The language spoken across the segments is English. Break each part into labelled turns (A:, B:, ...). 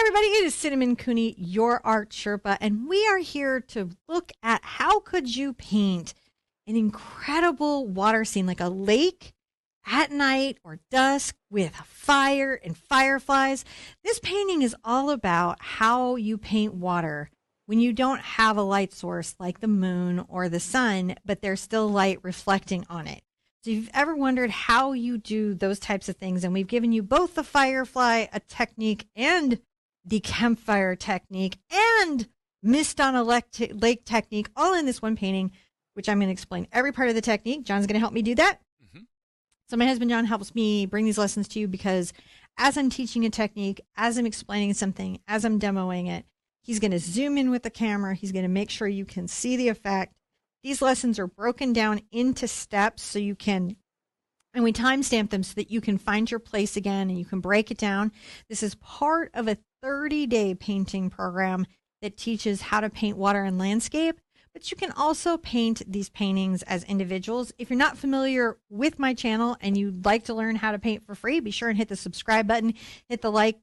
A: everybody, it is Cinnamon Cooney, your Art Sherpa, and we are here to look at how could you paint an incredible water scene like a lake at night or dusk with fire and fireflies. This painting is all about how you paint water when you don't have a light source like the moon or the sun, but there's still light reflecting on it. So if you've ever wondered how you do those types of things, and we've given you both the firefly a technique and the campfire technique and mist on a lake technique, all in this one painting, which I'm going to explain every part of the technique. John's going to help me do that. So my husband John helps me bring these lessons to you because as I'm teaching a technique, as I'm explaining something, as I'm demoing it, he's going to zoom in with the camera. He's going to make sure you can see the effect. These lessons are broken down into steps so you can, and we timestamp them so that you can find your place again and you can break it down. This is part of a 30-day painting program that teaches how to paint water and landscape, but you can also paint these paintings as individuals. If you're not familiar with my channel and you'd like to learn how to paint for free, be sure and hit the subscribe button, hit the like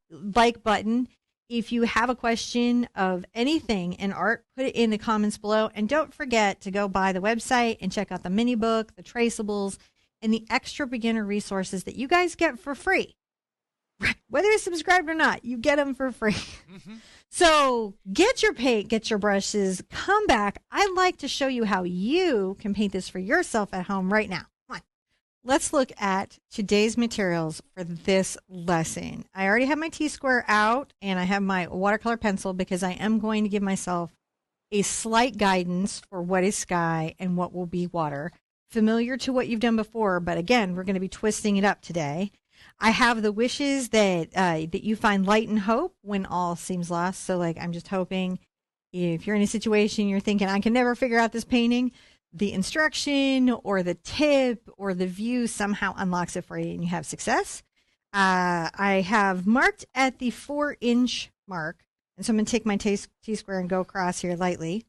A: button. If you have a question of anything in art, put it in the comments below. And don't forget to go by the website and check out the mini book, the traceables, and the extra beginner resources that you guys get for free. Whether you're subscribed or not, you get them for free. So get your paint, get your brushes, come back. I'd like to show you how you can paint this for yourself at home right now. Come on. Let's look at today's materials for this lesson. I already have my T-square out and I have my watercolor pencil because I am going to give myself a slight guidance for what is sky and what will be water. Familiar to what you've done before, but again, we're going to be twisting it up today. I have the wishes that that you find light and hope when all seems lost. So like, I'm just hoping if you're in a situation you're thinking, I can never figure out this painting, the instruction or the tip or the view somehow unlocks it for you and you have success. I have marked at the 4-inch mark. And so I'm going to take my T-square and go across here lightly.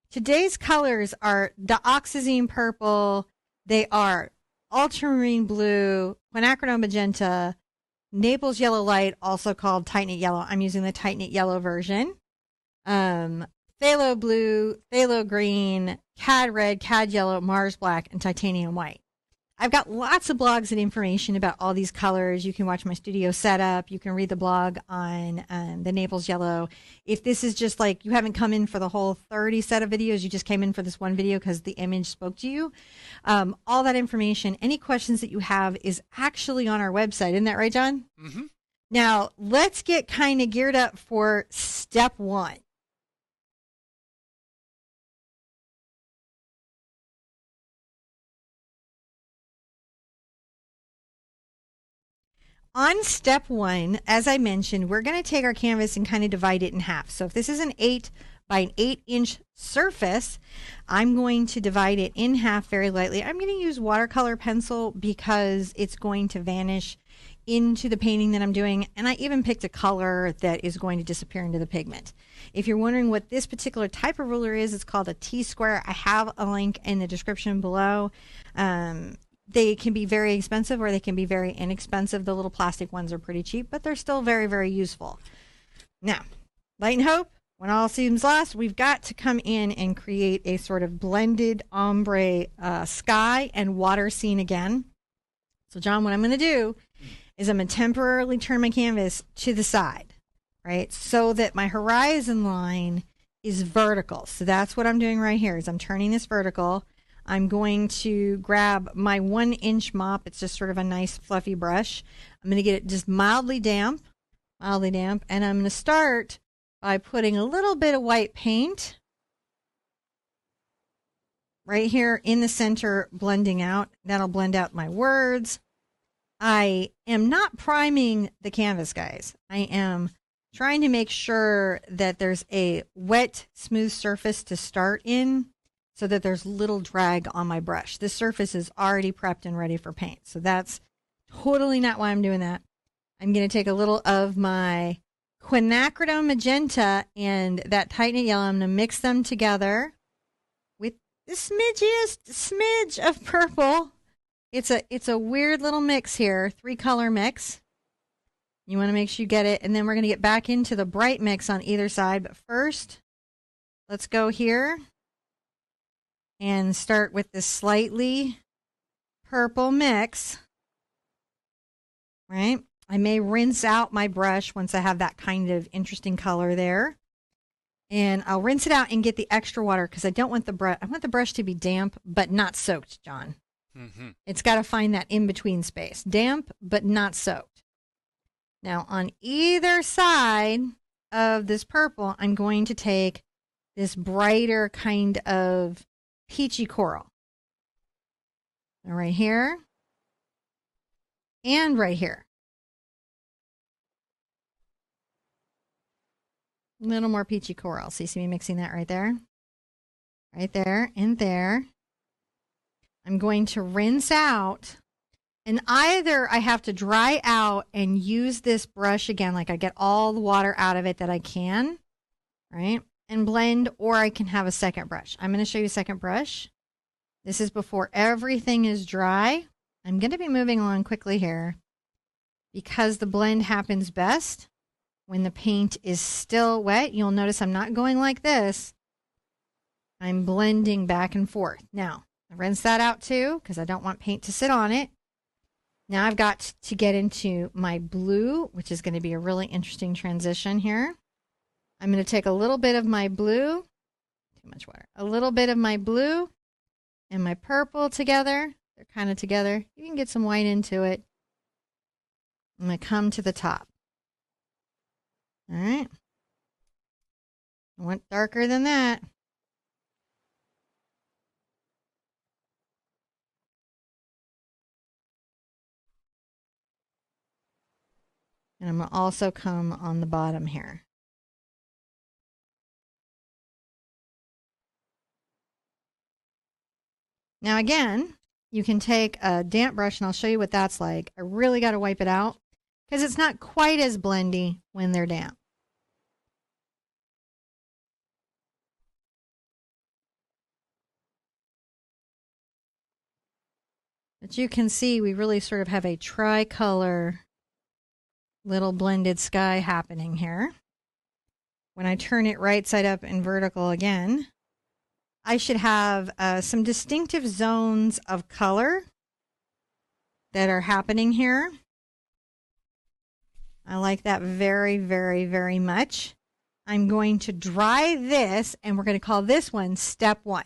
A: Today's colors are dioxazine purple. They are ultramarine blue, quinacridone magenta, Naples yellow light, also called tight knit yellow. I'm using the tight knit yellow version. Phthalo blue, phthalo green, cad red, cad yellow, Mars black, and titanium white. I've got lots of blogs and information about all these colors. You can watch my studio setup. You can read the blog on the Naples yellow. If this is just like you haven't come in for the whole 30 set of videos, you just came in for this one video because the image spoke to you. All that information, any questions that you have is actually on our website. Isn't that right, John? Now, let's get kind of geared up for step one. On step one, as I mentioned, we're going to take our canvas and kind of divide it in half. So if this is an 8 by an 8-inch surface, I'm going to divide it in half very lightly. I'm going to use watercolor pencil because it's going to vanish into the painting that I'm doing. And I even picked a color that is going to disappear into the pigment. If you're wondering what this particular type of ruler is, it's called a T-square. I have a link in the description below. They can be very expensive or they can be very inexpensive. The little plastic ones are pretty cheap, but they're still very, very useful. Now, light and hope, when all seems lost, we've got to come in and create a sort of blended ombre sky and water scene again. So, John, what I'm going to do is I'm going to temporarily turn my canvas to the side, right, so that my horizon line is vertical. So that's what I'm doing right here is I'm turning this vertical. I'm going to grab my 1-inch mop. It's just sort of a nice fluffy brush. I'm going to get it just mildly damp, and I'm going to start by putting a little bit of white paint right here in the center, blending out. That'll blend out my words. I am not priming the canvas, guys. I am trying to make sure that there's a wet, smooth surface to start in, so that there's little drag on my brush. This surface is already prepped and ready for paint. So that's totally not why I'm doing that. I'm going to take a little of my quinacridone magenta and that tight knit yellow. I'm going to mix them together with the smidge of purple. It's a weird little mix here, 3-color mix. You want to make sure you get it. And then we're going to get back into the bright mix on either side. But first, let's go here and start with this slightly purple mix. Right? I may rinse out my brush once I have that kind of interesting color there. And I'll rinse it out and get the extra water because I don't want the brush. I want the brush to be damp but not soaked, John. Mm-hmm. It's got to find that in-between space. Damp but not soaked. Now, on either side of this purple, I'm going to take this brighter kind of peachy coral. Right here. And right here. A little more peachy coral. So you see me mixing that right there? Right there and there. I'm going to rinse out. And either I have to dry out and use this brush again, like I get all the water out of it that I can, right? And blend, or I can have a second brush. I'm going to show you a second brush. This is before everything is dry. I'm going to be moving along quickly here because the blend happens best when the paint is still wet. You'll notice I'm not going like this. I'm blending back and forth. Now, I rinse that out too because I don't want paint to sit on it. Now I've got to get into my blue, which is going to be a really interesting transition here. I'm going to take a little bit of my blue, too much water, a little bit of my blue and my purple together. They're kind of together. You can get some white into it. I'm going to come to the top. All right. I want darker than that. And I'm going to also come on the bottom here. Now again, you can take a damp brush and I'll show you what that's like. I really got to wipe it out because it's not quite as blendy when they're damp. But you can see we really sort of have a tricolor little blended sky happening here. When I turn it right side up and vertical again, I should have some distinctive zones of color that are happening here. I like that very, very, very much. I'm going to dry this, and we're going to call this one step 1.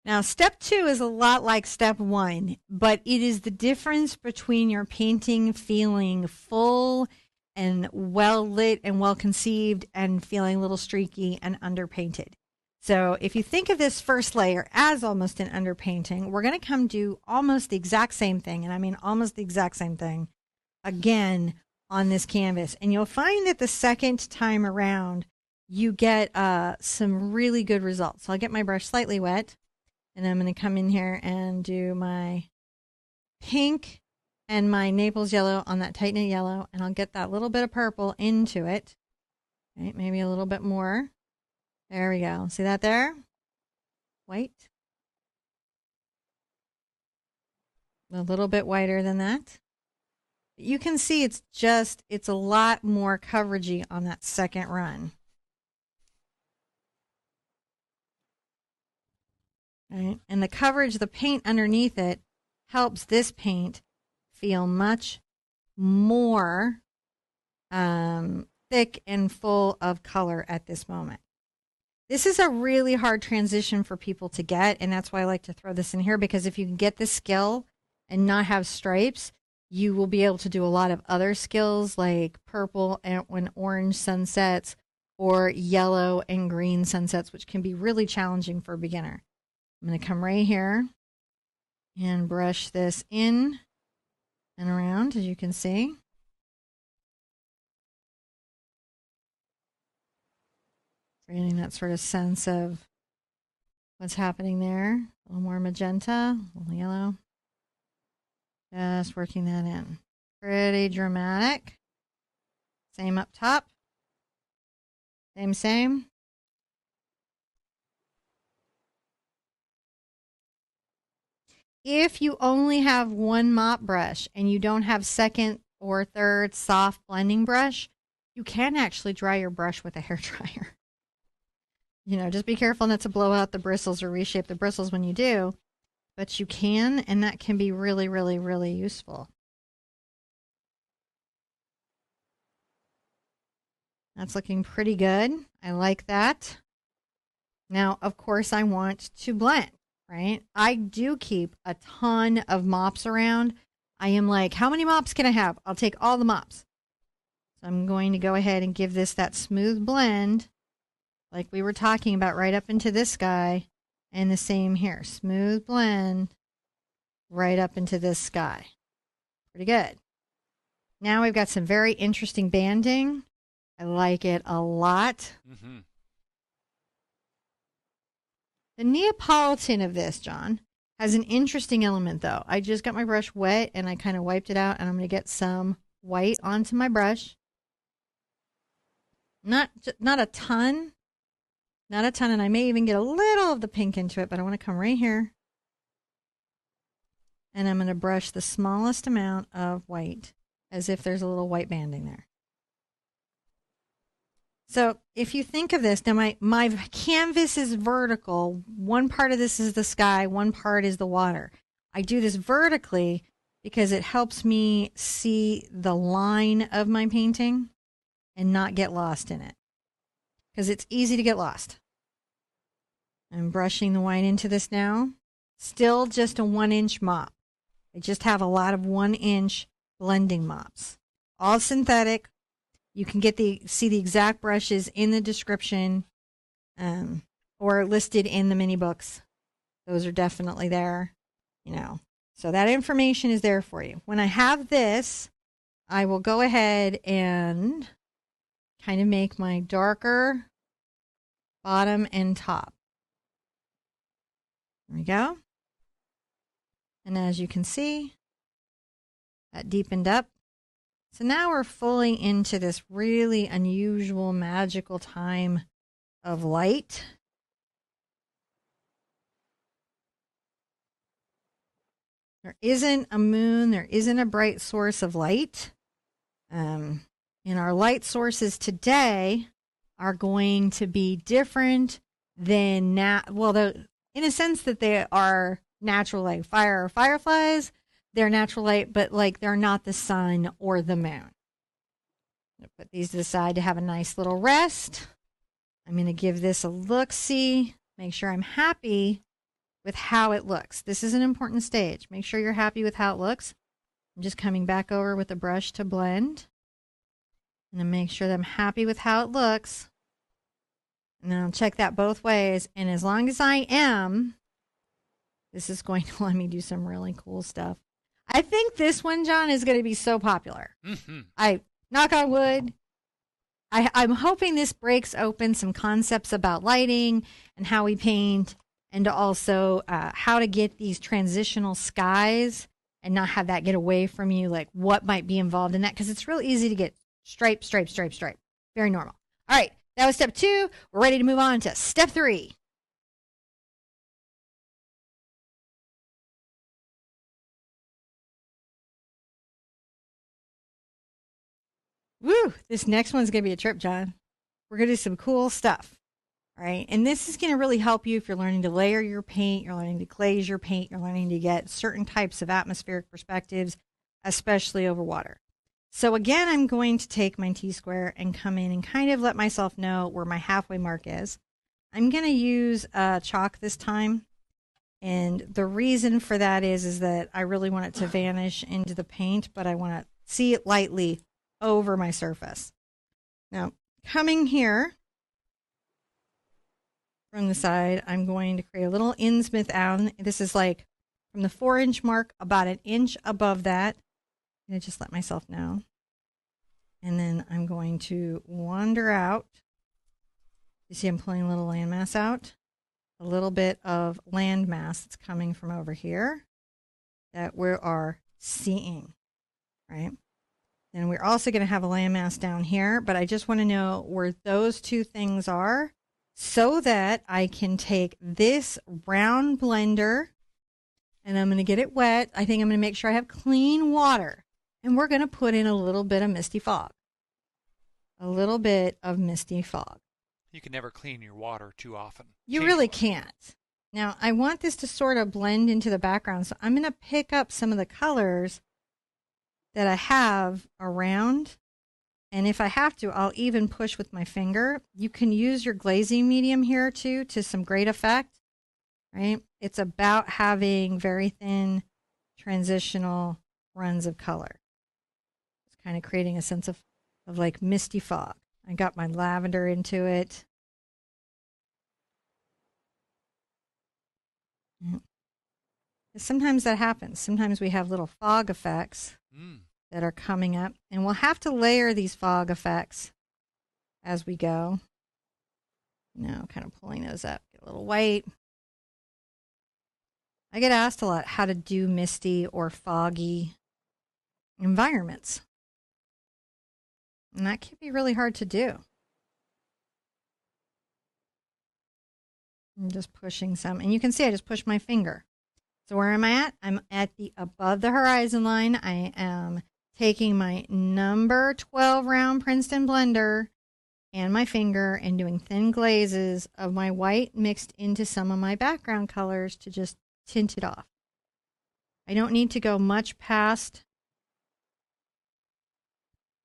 A: Now, step 2 is a lot like step 1, but it is the difference between your painting feeling full and well lit and well conceived and feeling a little streaky and underpainted. So if you think of this first layer as almost an underpainting, we're going to come do almost the exact same thing, and I mean almost the exact same thing, again on this canvas. And you'll find that the second time around, you get some really good results. So I'll get my brush slightly wet. And I'm going to come in here and do my pink and my Naples yellow on that tight knit yellow. And I'll get that little bit of purple into it. Right, maybe a little bit more. There we go. See that there? White. A little bit whiter than that. You can see it's a lot more coveragey on that second run. Right? And the coverage, the paint underneath it, helps this paint feel much more thick and full of color at this moment. This is a really hard transition for people to get, and that's why I like to throw this in here, because if you can get the skill and not have stripes, you will be able to do a lot of other skills like purple and when orange sunsets or yellow and green sunsets, which can be really challenging for a beginner. I'm going to come right here and brush this in and around, as you can see. Creating that sort of sense of what's happening there. A little more magenta, a little yellow. Just working that in. Pretty dramatic. Same up top. Same. if you only have one mop brush and you don't have second or third soft blending brush, you can actually dry your brush with a hair dryer. You know, just be careful not to blow out the bristles or reshape the bristles when you do, but you can, and that can be really, really, really useful. That's looking pretty good. I like that. Now, of course, I want to blend, right? I do keep a ton of mops around. I am like, how many mops can I have? I'll take all the mops. So I'm going to go ahead and give this that smooth blend like we were talking about right up into this guy. And the same here. Smooth blend right up into this guy. Pretty good. Now we've got some very interesting banding. I like it a lot. Mm-hmm. The Neapolitan of this, John, has an interesting element, though. I just got my brush wet, and I kind of wiped it out, and I'm going to get some white onto my brush. Not a ton. Not a ton, and I may even get a little of the pink into it, but I want to come right here. And I'm going to brush the smallest amount of white, as if there's a little white banding there. So if you think of this, now my canvas is vertical. One part of this is the sky, one part is the water. I do this vertically because it helps me see the line of my painting and not get lost in it. Because it's easy to get lost. I'm brushing the white into this now. Still just a 1-inch mop. I just have a lot of 1-inch blending mops. All synthetic. You can see the exact brushes in the description or listed in the mini books. Those are definitely there, you know. So that information is there for you. When I have this, I will go ahead and kind of make my darker bottom and top. There we go. And as you can see, that deepened up. So now we're fully into this really unusual, magical time of light. There isn't a moon. There isn't a bright source of light. And our light sources today are going to be different than in a sense that they are natural light. Fire or fireflies, they're natural light, but like they're not the sun or the moon. I'm going to put these to the side to have a nice little rest. I'm going to give this a look-see, make sure I'm happy with how it looks. This is an important stage. Make sure you're happy with how it looks. I'm just coming back over with the brush to blend. And then make sure that I'm happy with how it looks. And then I'll check that both ways. And as long as I am, this is going to let me do some really cool stuff. I think this one, John, is going to be so popular. Mm-hmm. I knock on wood. I'm hoping this breaks open some concepts about lighting and how we paint, and also how to get these transitional skies and not have that get away from you, like what might be involved in that, because it's real easy to get stripe, stripe, stripe, stripe. Very normal. All right, that was step 2. We're ready to move on to step 3. Woo, this next one's going to be a trip, John. We're going to do some cool stuff. All right, and this is going to really help you if you're learning to layer your paint, you're learning to glaze your paint, you're learning to get certain types of atmospheric perspectives, especially over water. So again, I'm going to take my T-square and come in and kind of let myself know where my halfway mark is. I'm going to use chalk this time. And the reason for that is that I really want it to vanish into the paint, but I want to see it lightly over my surface. Now, coming here from the side, I'm going to create a little insmith out. This is like from the 4-inch mark, about an inch above that. I'm going to just let myself know. And then I'm going to wander out. You see I'm pulling a little landmass out. A little bit of landmass that's coming from over here that we are seeing, right? And we're also going to have a landmass down here, but I just want to know where those two things are so that I can take this round blender and I'm going to get it wet. I think I'm going to make sure I have clean water. And we're going to put in a little bit of misty fog. A little bit of misty fog.
B: You can never clean your water too often.
A: You really can't. Now, I want this to sort of blend into the background, so I'm going to pick up some of the colors that I have around. And if I have to, I'll even push with my finger. You can use your glazing medium here too to some great effect, right? It's about having very thin transitional runs of color. It's kind of creating a sense of like misty fog. I got my lavender into it. Sometimes that happens. Sometimes we have little fog effects that are coming up, and we'll have to layer these fog effects as we go. Now, kind of pulling those up, get a little white. I get asked a lot how to do misty or foggy environments, and that can be really hard to do. I'm just pushing some, and you can see I just push my finger. So where am I at? I'm at the above the horizon line. I am taking my number 12 round Princeton blender and my finger and doing thin glazes of my white mixed into some of my background colors to just tint it off. I don't need to go much past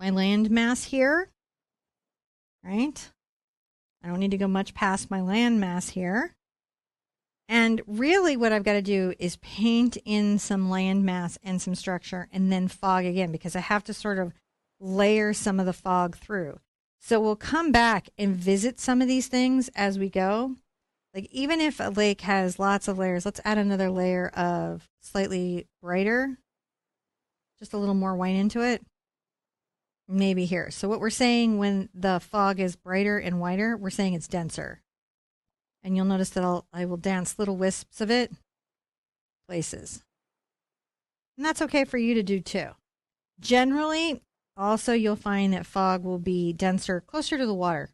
A: my landmass here, right? I don't need to go much past my landmass here. And really what I've got to do is paint in some landmass and some structure and then fog again, because I have to sort of layer some of the fog through. So we'll come back and visit some of these things as we go. Like even if a lake has lots of layers, let's add another layer of slightly brighter, just a little more white into it. Maybe here. So what we're saying when the fog is brighter and whiter, we're saying it's denser. And you'll notice that I will dance little wisps of it places. And that's okay for you to do too. Generally, also you'll find that fog will be denser closer to the water.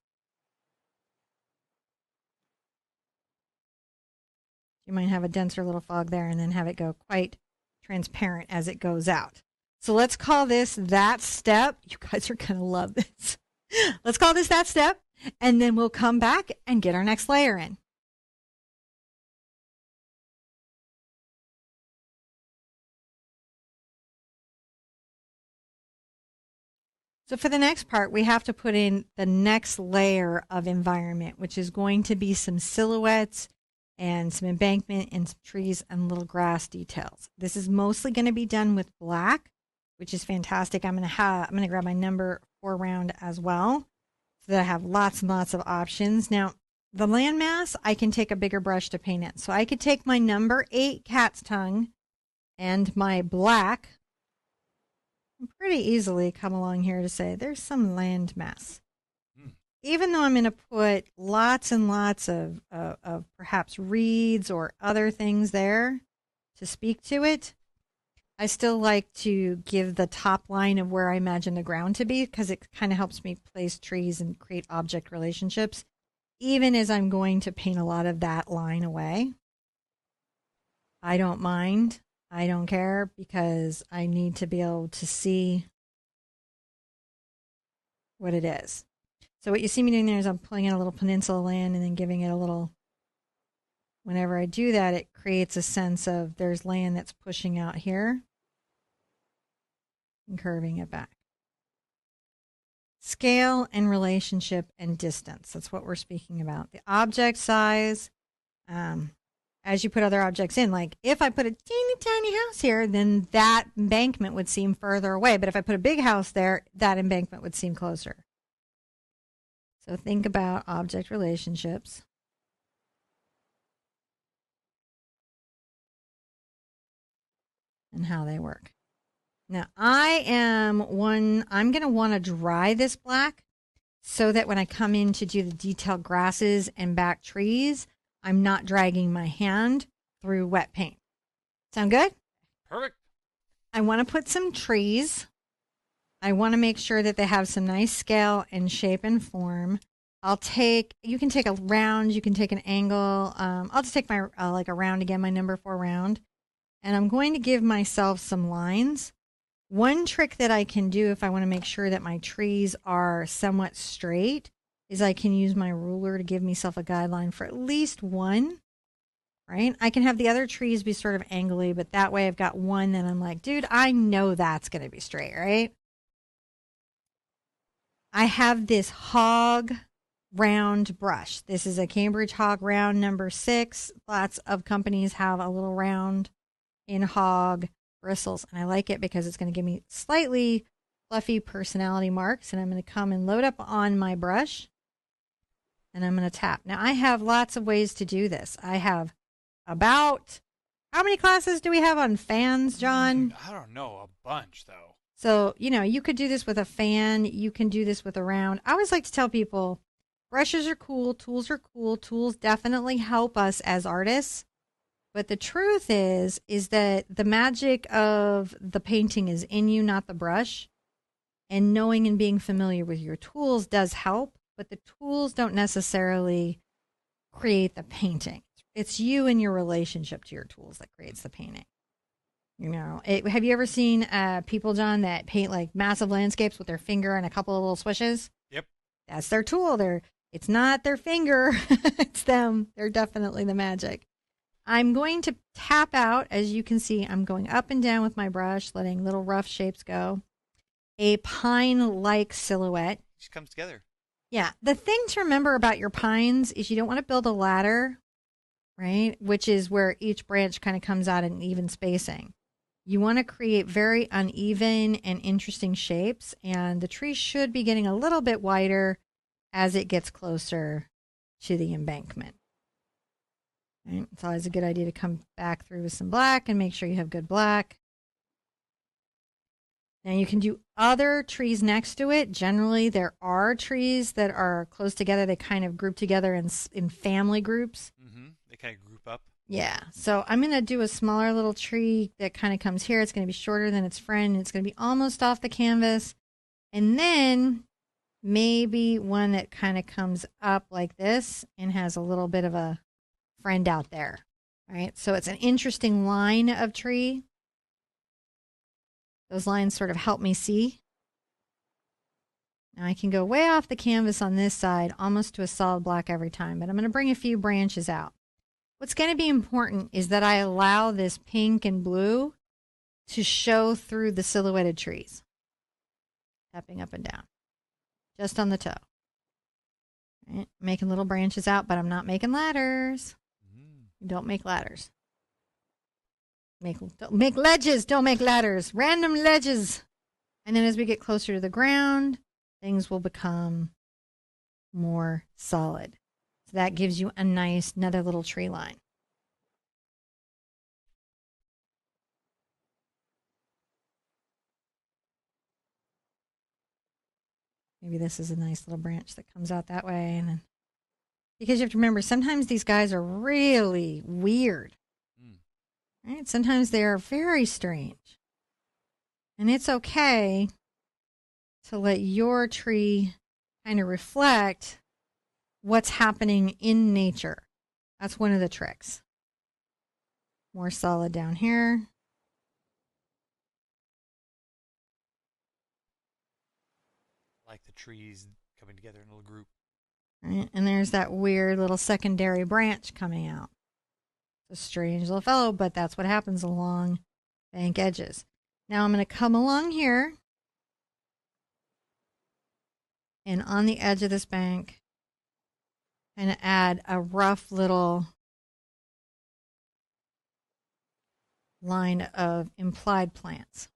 A: You might have a denser little fog there and then have it go quite transparent as it goes out. So let's call this that step. You guys are going to love this. Let's call this that step. And then we'll come back and get our next layer in. So for the next part, we have to put in the next layer of environment, which is going to be some silhouettes and some embankment and some trees and little grass details. This is mostly going to be done with black, which is fantastic. I'm going to grab my number 4 round as well, so that I have lots and lots of options. Now, the landmass, I can take a bigger brush to paint it. So I could take my number 8 cat's tongue and my black and pretty easily come along here to say there's some landmass. Even though I'm going to put lots and lots of perhaps reeds or other things there to speak to it, I still like to give the top line of where I imagine the ground to be, because it kind of helps me place trees and create object relationships, even as I'm going to paint a lot of that line away. I don't mind. I don't care, because I need to be able to see what it is. So what you see me doing there is I'm pulling in a little peninsula land and then giving it a little, whenever I do that, it creates a sense of there's land that's pushing out here and curving it back. Scale and relationship and distance. That's what we're speaking about. The object size, as you put other objects in, like if I put a teeny tiny house here, then that embankment would seem further away. But if I put a big house there, that embankment would seem closer. So think about object relationships. And how they work. Now I'm going to want to dry this black so that when I come in to do the detailed grasses and back trees, I'm not dragging my hand through wet paint. Sound good?
B: Perfect.
A: I want to put some trees. I want to make sure that they have some nice scale and shape and form. You can take a round, you can take an angle. I'll just take my, like a round again, my number 4 round. and I'm going to give myself some lines. One trick that I can do if I want to make sure that my trees are somewhat straight is I can use my ruler to give myself a guideline for at least one, right? I can have the other trees be sort of angly, but that way I've got one that I'm like, dude, I know that's going to be straight, right? I have this hog round brush. This is a Cambridge Hog Round number 6. Lots of companies have a little round in hog bristles, and I like it because it's going to give me slightly fluffy personality marks, and I'm going to come and load up on my brush, and I'm going to tap. Now, I have lots of ways to do this. I have about, how many classes do we have on fans, John?
B: I don't know, a bunch though.
A: So, you could do this with a fan. You can do this with a round. I always like to tell people brushes are cool. Tools are cool. Tools definitely help us as artists. But the truth is that the magic of the painting is in you, not the brush. And knowing and being familiar with your tools does help. But the tools don't necessarily create the painting. It's you and your relationship to your tools that creates the painting. Have you ever seen people, John, that paint like massive landscapes with their finger and a couple of little swishes?
B: Yep.
A: That's their tool. It's not their finger. It's them. They're definitely the magic. I'm going to tap out. As you can see, I'm going up and down with my brush, letting little rough shapes go. A pine-like silhouette.
B: It just comes together.
A: Yeah. The thing to remember about your pines is you don't want to build a ladder, right? Which is where each branch kind of comes out in even spacing. You want to create very uneven and interesting shapes, and the tree should be getting a little bit wider as it gets closer to the embankment. Right? It's always a good idea to come back through with some black and make sure you have good black. Now you can do other trees next to it. Generally, there are trees that are close together. They kind of group together in family groups.
B: Mm-hmm. They kind of group up.
A: Yeah, so I'm going to do a smaller little tree that kind of comes here. It's going to be shorter than its friend. It's going to be almost off the canvas. And then maybe one that kind of comes up like this and has a little bit of a friend out there. All right, so it's an interesting line of tree. Those lines sort of help me see. Now I can go way off the canvas on this side, almost to a solid black every time, but I'm going to bring a few branches out. What's going to be important is that I allow this pink and blue to show through the silhouetted trees. Tapping up and down. Just on the toe. Right? Making little branches out, but I'm not making ladders. Don't make ladders. Make ledges, don't make ladders. Random ledges. And then as we get closer to the ground, things will become more solid. So that gives you another little tree line. Maybe this is a nice little branch that comes out that way. And then, because you have to remember, sometimes these guys are really weird. Right? Sometimes they are very strange. And it's okay to let your tree kind of reflect what's happening in nature. That's one of the tricks. More solid down here.
B: Like the trees coming together in a little group.
A: Right? And there's that weird little secondary branch coming out. It's a strange little fellow, but that's what happens along bank edges. Now I'm going to come along here. And on the edge of this bank, kind of add a rough little line of implied plants.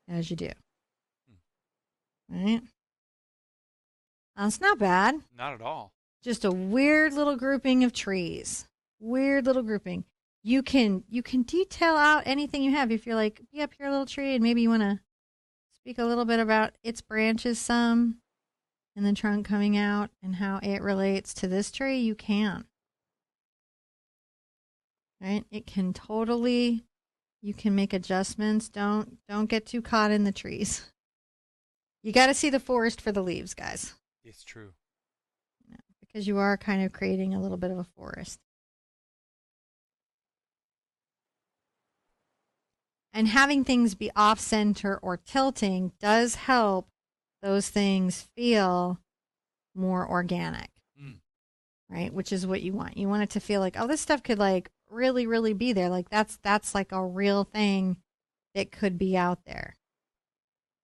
A: As you do. Right? That's not bad.
B: Not at all.
A: Just a weird little grouping of trees. Weird little grouping. You can detail out anything you have. If you're like, be up here, little tree, and maybe you want to speak a little bit about its branches some, and the trunk coming out, and how it relates to this tree, you can. Right? It can totally, you can make adjustments. Don't get too caught in the trees. You got to see the forest for the leaves, guys.
B: It's true.
A: because you are kind of creating a little bit of a forest. And having things be off center or tilting does help those things feel more organic, right? Which is what you want. You want it to feel like, oh, this stuff could like really, really be there. Like that's like a real thing that could be out there,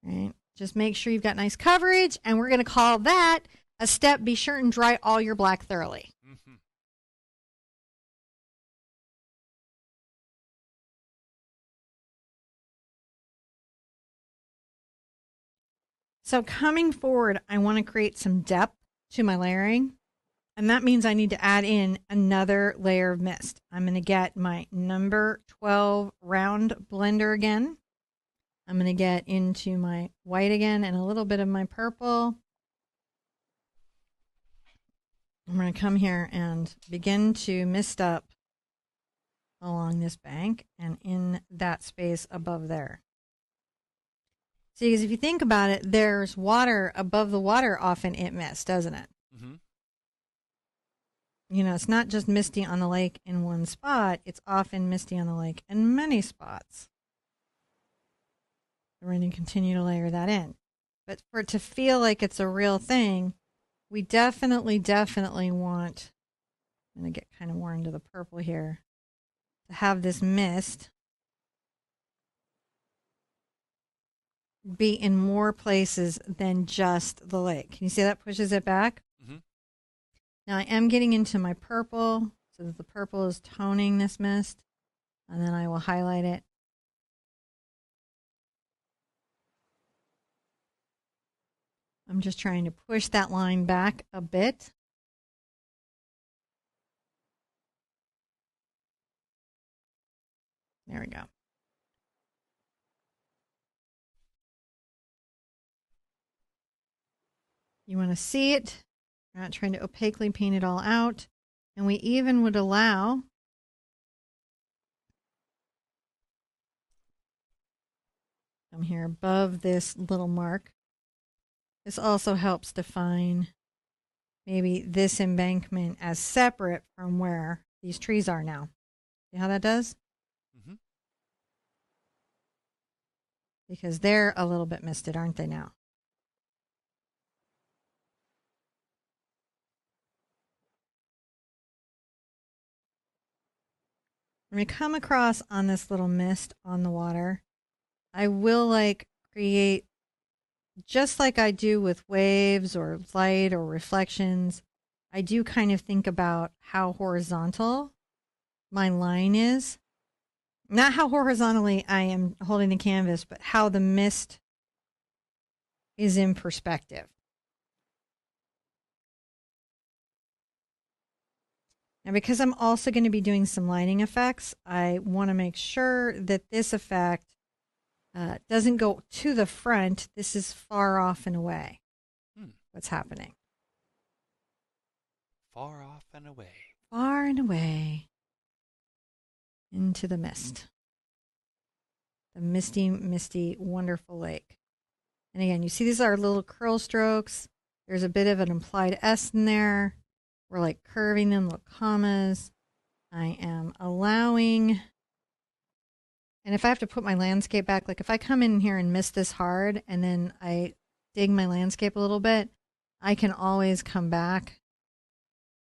A: right? Just make sure you've got nice coverage, and we're going to call that a step. Be sure and dry all your black thoroughly.
B: Mm-hmm.
A: So coming forward, I want to create some depth to my layering, and that means I need to add in another layer of mist. I'm going to get my number 12 round blender again. I'm going to get into my white again and a little bit of my purple. I'm going to come here and begin to mist up along this bank and in that space above there. See, because if you think about it, there's water above the water often it mists, doesn't it?
B: Mm-hmm.
A: You know, it's not just misty on the lake in one spot. It's often misty on the lake in many spots. We're going to continue to layer that in. But for it to feel like it's a real thing, we definitely want, I'm going to get kind of more into the purple here, to have this mist be in more places than just the lake. Can you see that pushes it back?
B: Mm-hmm.
A: Now I am getting into my purple, so that the purple is toning this mist, and then I will highlight it. I'm just trying to push that line back a bit. There we go. You want to see it. We're not trying to opaquely paint it all out. And we even would allow come here above this little mark. This also helps define maybe this embankment as separate from where these trees are now. See how that does?
B: Mm-hmm.
A: Because they're a little bit misted, aren't they now? When we come across on this little mist on the water, I will like create, just like I do with waves or light or reflections, I do kind of think about how horizontal my line is. Not how horizontally I am holding the canvas, but how the mist is in perspective. Now, because I'm also going to be doing some lighting effects, I want to make sure that this effect doesn't go to the front. This is far off and away. What's happening?
B: Far off and away.
A: Far and away into the mist. The misty, misty, wonderful lake. And again, you see these are little curl strokes. There's a bit of an implied S in there. We're like curving them, little commas. I am allowing, and if I have to put my landscape back, like if I come in here and miss this hard and then I dig my landscape a little bit, I can always come back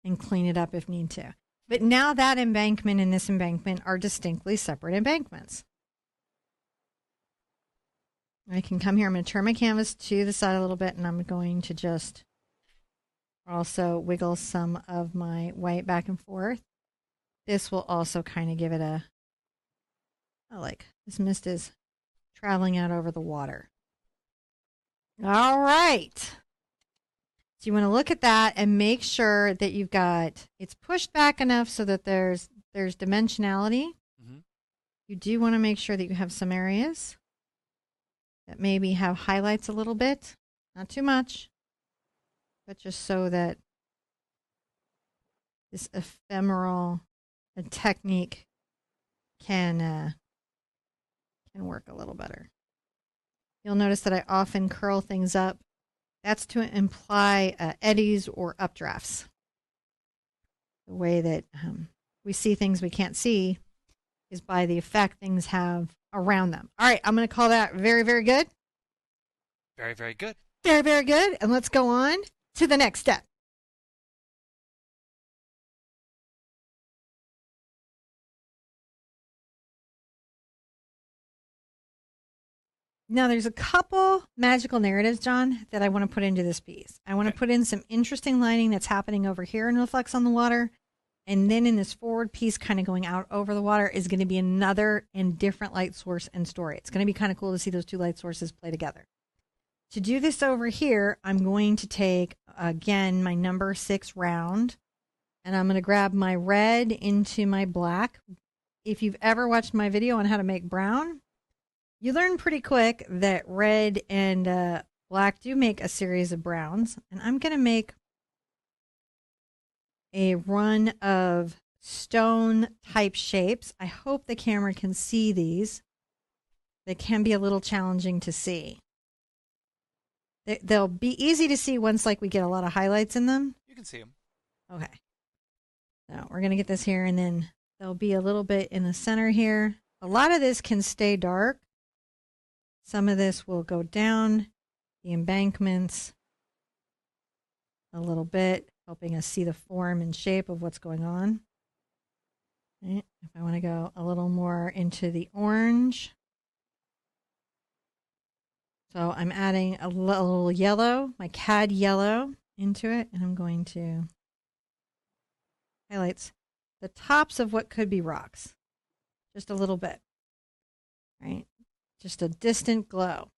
A: and clean it up if need to. But now that embankment and this embankment are distinctly separate embankments. I can come here, I'm going to turn my canvas to the side a little bit, and I'm going to just also wiggle some of my white back and forth. This will also kind of give it a, oh, like this mist is traveling out over the water. All right. So you want to look at that and make sure that you've got, it's pushed back enough so that there's dimensionality.
B: Mm-hmm.
A: You do want to make sure that you have some areas that maybe have highlights a little bit, not too much, but just so that this ephemeral technique can work a little better. You'll notice that I often curl things up. That's to imply eddies or updrafts. the way that we see things we can't see is by the effect things have around them. All right, I'm going to call that very, very good.
B: Very, very good.
A: Very, very good. And let's go on to the next step. Now, there's a couple magical narratives, John, that I want to put into this piece. I want to put in some interesting lighting that's happening over here in Reflects on the Water. And then in this forward piece, kind of going out over the water, is going to be another and different light source and story. It's going to be kind of cool to see those two light sources play together. To do this over here, I'm going to take, again, my number 6 round, and I'm going to grab my red into my black. If you've ever watched my video on how to make brown, you learn pretty quick that red and black do make a series of browns. And I'm going to make a run of stone type shapes. I hope the camera can see these. They can be a little challenging to see. They'll be easy to see once like we get a lot of highlights in them.
B: You can see them.
A: Okay. Now we're going to get this here, and then there'll be a little bit in the center here. A lot of this can stay dark. Some of this will go down the embankments a little bit, helping us see the form and shape of what's going on. Okay. If I want to go a little more into the orange. So I'm adding a little yellow, my CAD yellow, into it, and I'm going to highlight the tops of what could be rocks, just a little bit, right? Just a distant glow.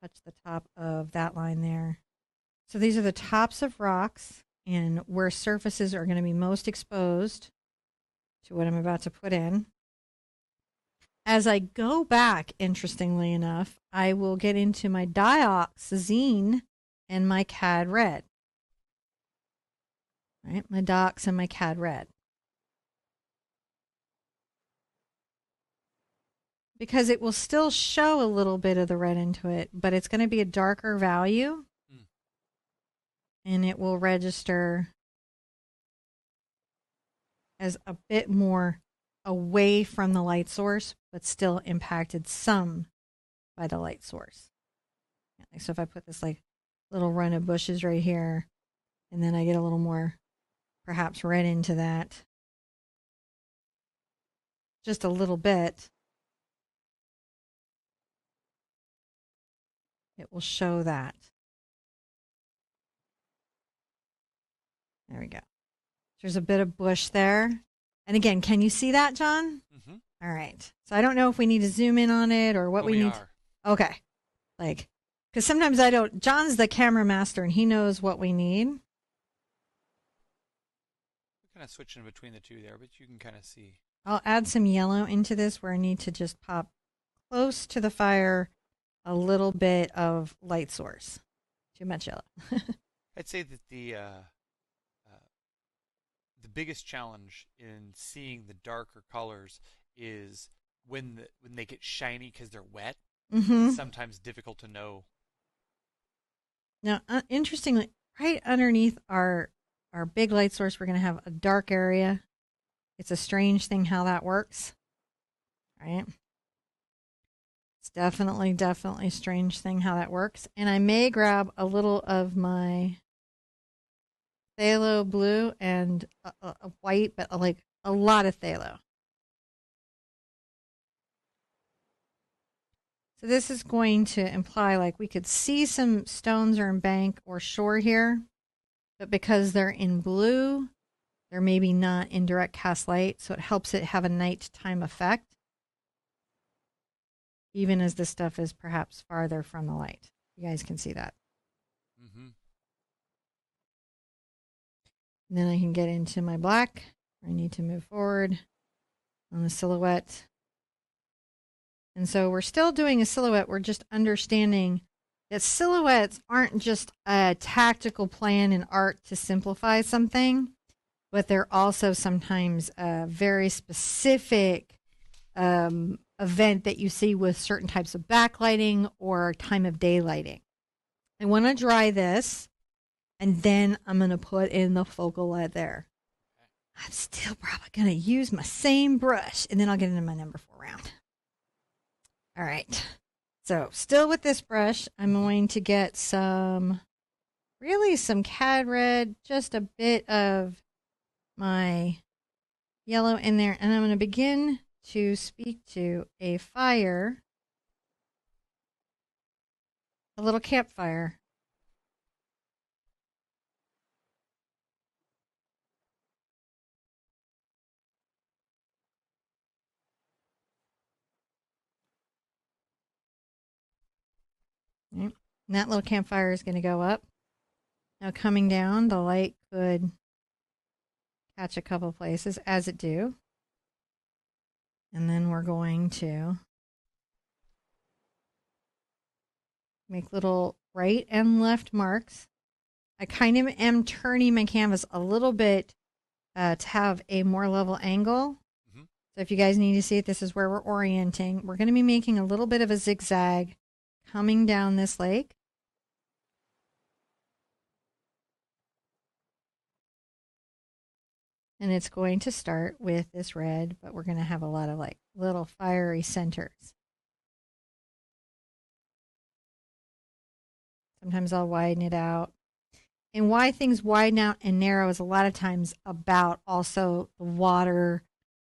A: Touch the top of that line there. So these are the tops of rocks and where surfaces are going to be most exposed to what I'm about to put in. As I go back, interestingly enough, I will get into my dioxazine and my CAD red. Right, my docs and my CAD red. Because it will still show a little bit of the red into it, but it's going to be a darker value. And it will register as a bit more away from the light source, but still impacted some by the light source. So if I put this like little run of bushes right here, and then I get a little more perhaps red into that, just a little bit, it will show that. There we go. There's a bit of bush there. And again, can you see that, John?
B: Mm-hmm.
A: All right. So I don't know if we need to zoom in on it or what we need. Okay. Like, because sometimes I don't. John's the camera master and he knows what we need.
B: We're kind of switching between the two there, but you can kind of see.
A: I'll add some yellow into this where I need to just pop close to the fire a little bit of light source. Too much yellow.
B: I'd say that the biggest challenge in seeing the darker colors is when they get shiny because they're wet.
A: Mm-hmm.
B: It's sometimes difficult to know.
A: Now, interestingly, right underneath our big light source, we're going to have a dark area. It's a strange thing how that works, right? It's definitely a strange thing how that works. And I may grab a little of my phthalo blue and a white, but like a lot of phthalo. So this is going to imply like we could see some stones or embank or shore here, but because they're in blue, they're maybe not in direct cast light, so it helps it have a nighttime effect, even as this stuff is perhaps farther from the light. You guys can see that.
B: Mm-hmm.
A: And then I can get into my black. I need to move forward on the silhouette. And so we're still doing a silhouette. We're just understanding that silhouettes aren't just a tactical plan in art to simplify something, but they're also sometimes very specific event that you see with certain types of backlighting or time of day lighting. I want to dry this, and then I'm going to put in the focal light there. I'm still probably going to use my same brush, and then I'll get into my number 4 round. All right. So still with this brush, I'm going to get some cad red, just a bit of my yellow in there, and I'm going to begin to speak to a fire, a little campfire. Right. And that little campfire is going to go up. Now coming down, the light could catch a couple places, as it do. And then we're going to make little right and left marks. I kind of am turning my canvas a little bit to have a more level angle. So if you guys need to see it, this is where we're orienting. We're going to be making a little bit of a zigzag coming down this lake. And it's going to start with this red, but we're going to have a lot of like little fiery centers. Sometimes I'll widen it out. And why things widen out and narrow is a lot of times about also the water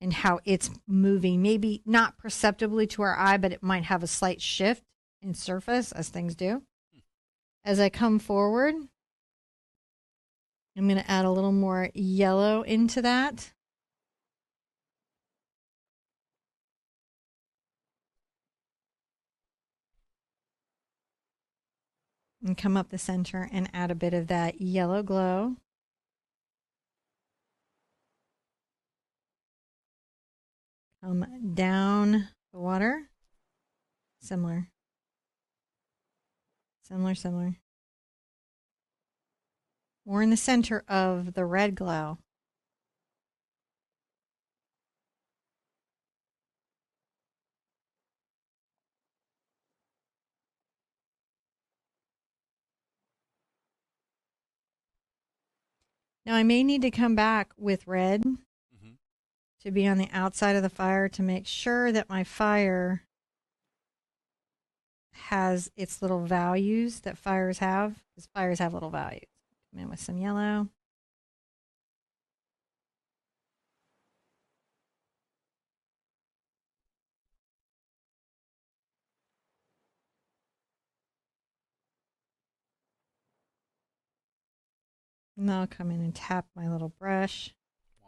A: and how it's moving. Maybe not perceptibly to our eye, but it might have a slight shift in surface, as things do. As I come forward, I'm going to add a little more yellow into that. And come up the center and add a bit of that yellow glow. Come down the water. Similar. More in the center of the red glow. Now I may need to come back with red to be on the outside of the fire to make sure that my fire has its little values that fires have, because fires have little values. Come in with some yellow. And I'll come in and tap my little brush.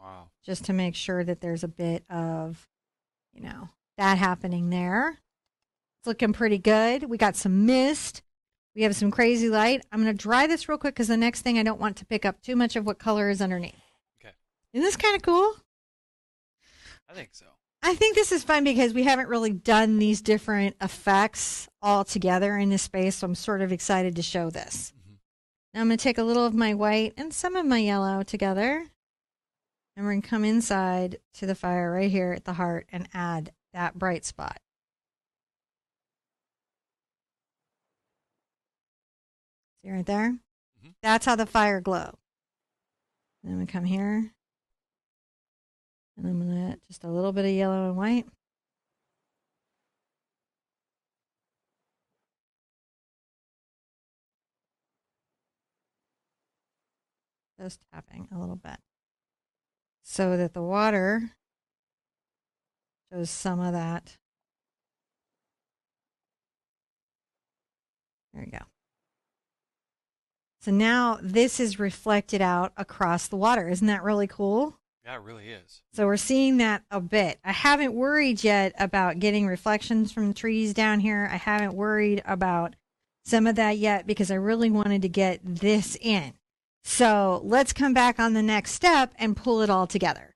B: Wow.
A: Just to make sure that there's a bit of, that happening there. It's looking pretty good. We got some mist. We have some crazy light. I'm going to dry this real quick because the next thing I don't want to pick up too much of what color is underneath.
B: Okay.
A: Isn't this kind of cool?
B: I think so.
A: I think this is fun because we haven't really done these different effects all together in this space, so I'm sort of excited to show this. Now I'm going to take a little of my white and some of my yellow together, and we're going to come inside to the fire right here at the heart and add that bright spot. See right there? That's how the fire glow. Then I'm going to come here, and I'm going to just a little bit of yellow and white. Just tapping a little bit so that the water shows some of that. There we go. So now this is reflected out across the water. Isn't that really cool?
B: Yeah, it really is.
A: So we're seeing that a bit. I haven't worried yet about getting reflections from trees down here. I haven't worried about some of that yet because I really wanted to get this in. So let's come back on the next step and pull it all together.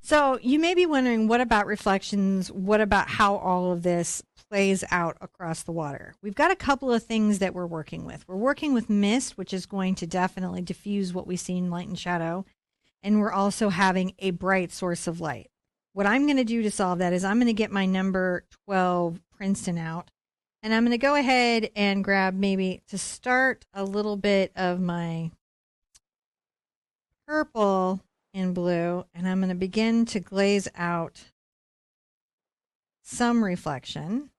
A: So you may be wondering, what about reflections? What about how all of this plays out across the water? We've got a couple of things that we're working with. We're working with mist, which is going to definitely diffuse what we see in light and shadow. And we're also having a bright source of light. What I'm going to do to solve that is I'm going to get my number 12 Princeton out. And I'm going to go ahead and grab, maybe to start, a little bit of my purple and blue, and I'm going to begin to glaze out some reflection.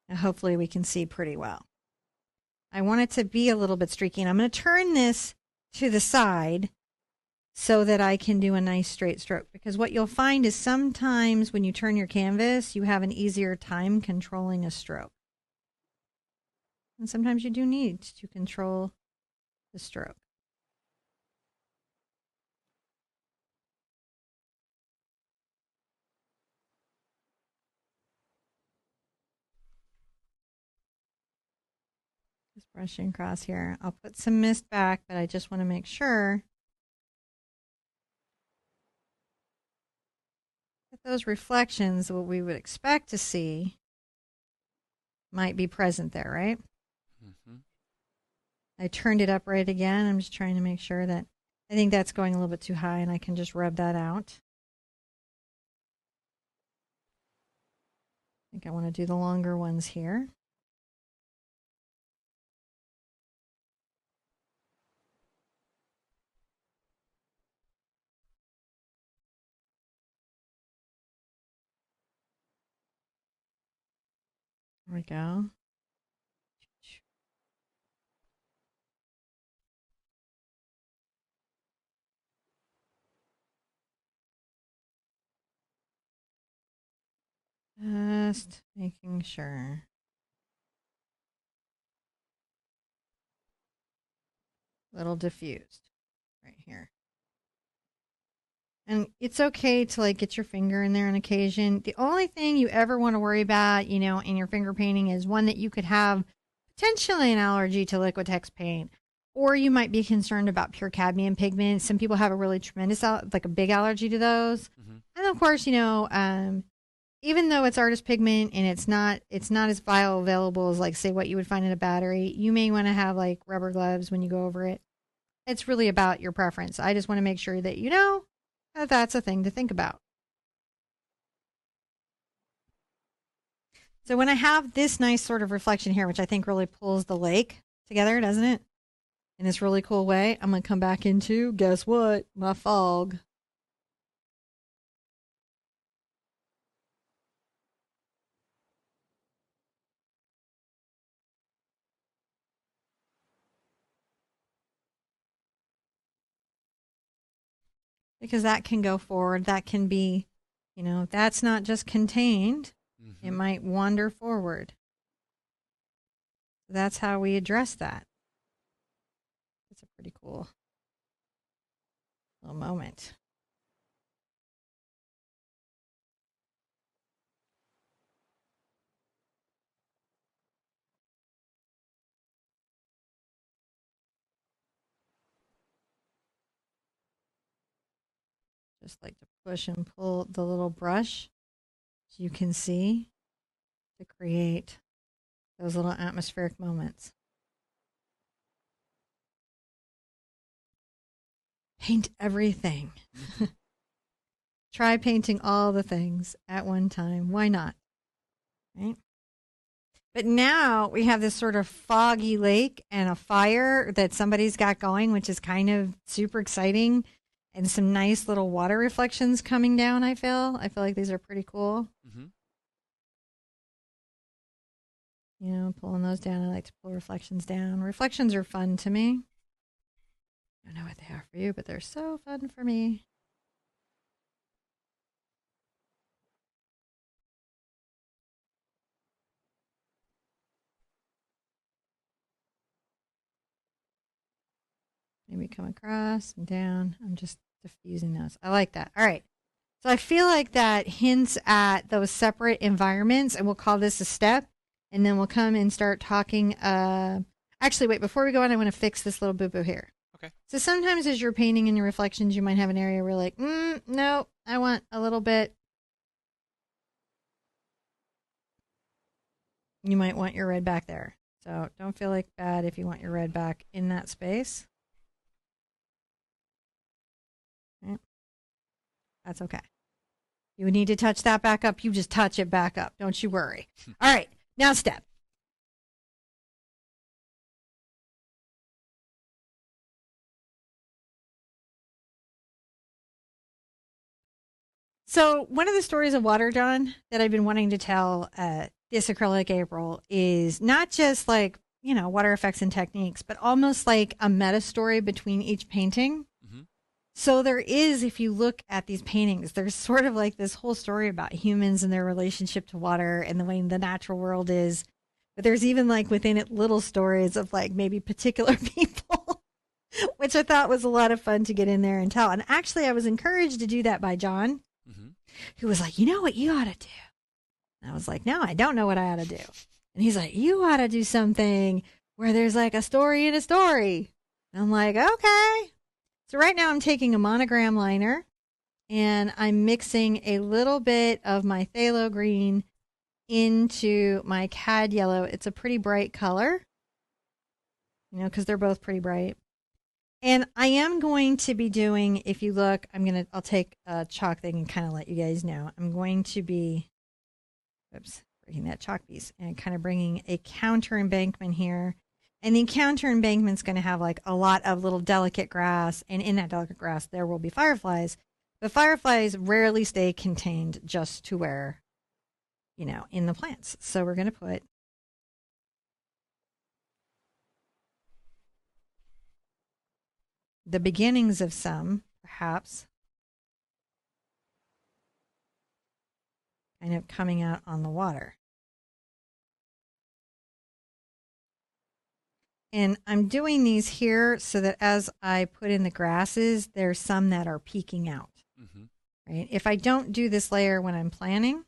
A: And hopefully we can see pretty well. I want it to be a little bit streaky, and I'm going to turn this to the side so that I can do a nice straight stroke, because what you'll find is sometimes when you turn your canvas, you have an easier time controlling a stroke. And sometimes you do need to control the stroke. Just brushing across here. I'll put some mist back, but I just want to make sure that those reflections, what we would expect to see, might be present there, right?
B: Mm-hmm.
A: I turned it up right again. I'm just trying to make sure that, I think that's going a little bit too high, and I can just rub that out. I think I want to do the longer ones here. There we go. Just making sure. Little diffused right here. And it's okay to like get your finger in there on occasion. The only thing you ever want to worry about, you know, in your finger painting is one that you could have potentially an allergy to Liquitex paint, or you might be concerned about pure cadmium pigment. Some people have a really tremendous, like a big allergy to those.
B: Mm-hmm.
A: And of course, you know, even though it's artist pigment and it's not as bioavailable as like say what you would find in a battery, you may want to have like rubber gloves when you go over it. It's really about your preference. I just want to make sure that you know that that's a thing to think about. So when I have this nice sort of reflection here, which I think really pulls the lake together, doesn't it? In this really cool way, I'm going to come back into, guess what? My fog. Because that can go forward. That can be, you know, that's not just contained.
B: Mm-hmm.
A: It might wander forward. That's how we address that. It's a pretty cool little moment. Just like to push and pull the little brush, so you can see, to create those little atmospheric moments. Paint everything. Try painting all the things at one time. Why not? Right? But now we have this sort of foggy lake and a fire that somebody's got going, which is kind of super exciting, and some nice little water reflections coming down. I feel like these are pretty cool.
B: Mm-hmm.
A: You know, pulling those down. I like to pull reflections down. Reflections are fun to me. I don't know what they are for you, but they're so fun for me. Maybe come across and down. I'm just diffusing those. I like that. All right. So I feel like that hints at those separate environments, and we'll call this a step. And then we'll come and start talking Actually, wait, before we go on, I want to fix this little boo-boo here.
B: Okay.
A: So sometimes as you're painting in your reflections, you might have an area where like, no, I want a little bit. You might want your red back there. So don't feel like bad if you want your red back in that space. Right. That's okay. You would need to touch that back up. You just touch it back up. Don't you worry. All right. Now step. So one of the stories of Water Dawn that I've been wanting to tell this acrylic April is not just like, water effects and techniques, but almost like a meta story between each painting.
B: Mm-hmm.
A: So there is, if you look at these paintings, there's sort of like this whole story about humans and their relationship to water and the way the natural world is. But there's even like within it little stories of like maybe particular people, which I thought was a lot of fun to get in there and tell. And actually, I was encouraged to do that by John, who was like, you know what you ought to do? And I was like, no, I don't know what I ought to do. And he's like, you ought to do something where there's like a story in a story. And I'm like, okay. So right now I'm taking a monogram liner and I'm mixing a little bit of my phthalo green into my cad yellow. It's a pretty bright color, because they're both pretty bright. And I am going to be doing, if you look, I'll take a chalk thing and kind of let you guys know. I'm going to be, breaking that chalk piece and kind of bringing a counter embankment here. And the counter embankment's going to have like a lot of little delicate grass. And in that delicate grass, there will be fireflies. But fireflies rarely stay contained just to where, in the plants. So we're going to put the beginnings of some, perhaps, kind of coming out on the water. And I'm doing these here so that as I put in the grasses, there's some that are peeking out. Mm-hmm. Right? If I don't do this layer when I'm planting,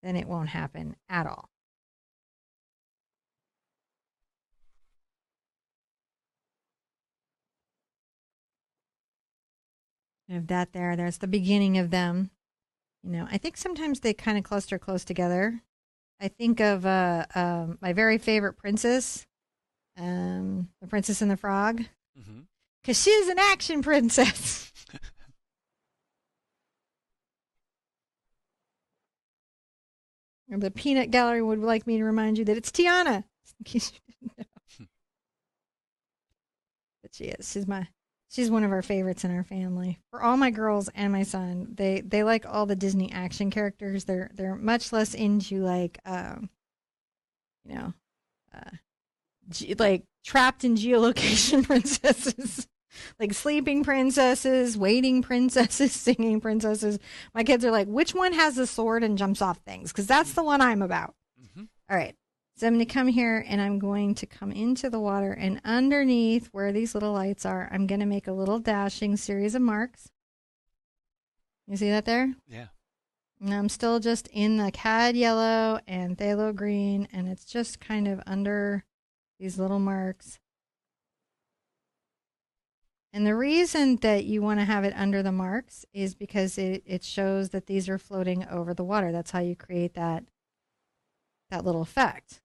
A: then it won't happen at all. I have that there. There's the beginning of them. I think sometimes they kind of cluster close together. I think of my very favorite princess, the Princess and the Frog, because she's an action princess. The Peanut Gallery would like me to remind you that it's Tiana, in case you didn't know. But she is. She's one of our favorites in our family. For all my girls and my son, they like all the Disney action characters. They're much less into like like trapped in geolocation princesses, like sleeping princesses, waiting princesses, singing princesses. My kids are like, which one has the sword and jumps off things? Because that's the one I'm about. Mm-hmm. All right. So I'm going to come here and I'm going to come into the water, and underneath where these little lights are, I'm going to make a little dashing series of marks. You see that there?
B: Yeah.
A: And I'm still just in the cad yellow and phthalo green, and it's just kind of under these little marks. And the reason that you want to have it under the marks is because it shows that these are floating over the water. That's how you create that little effect.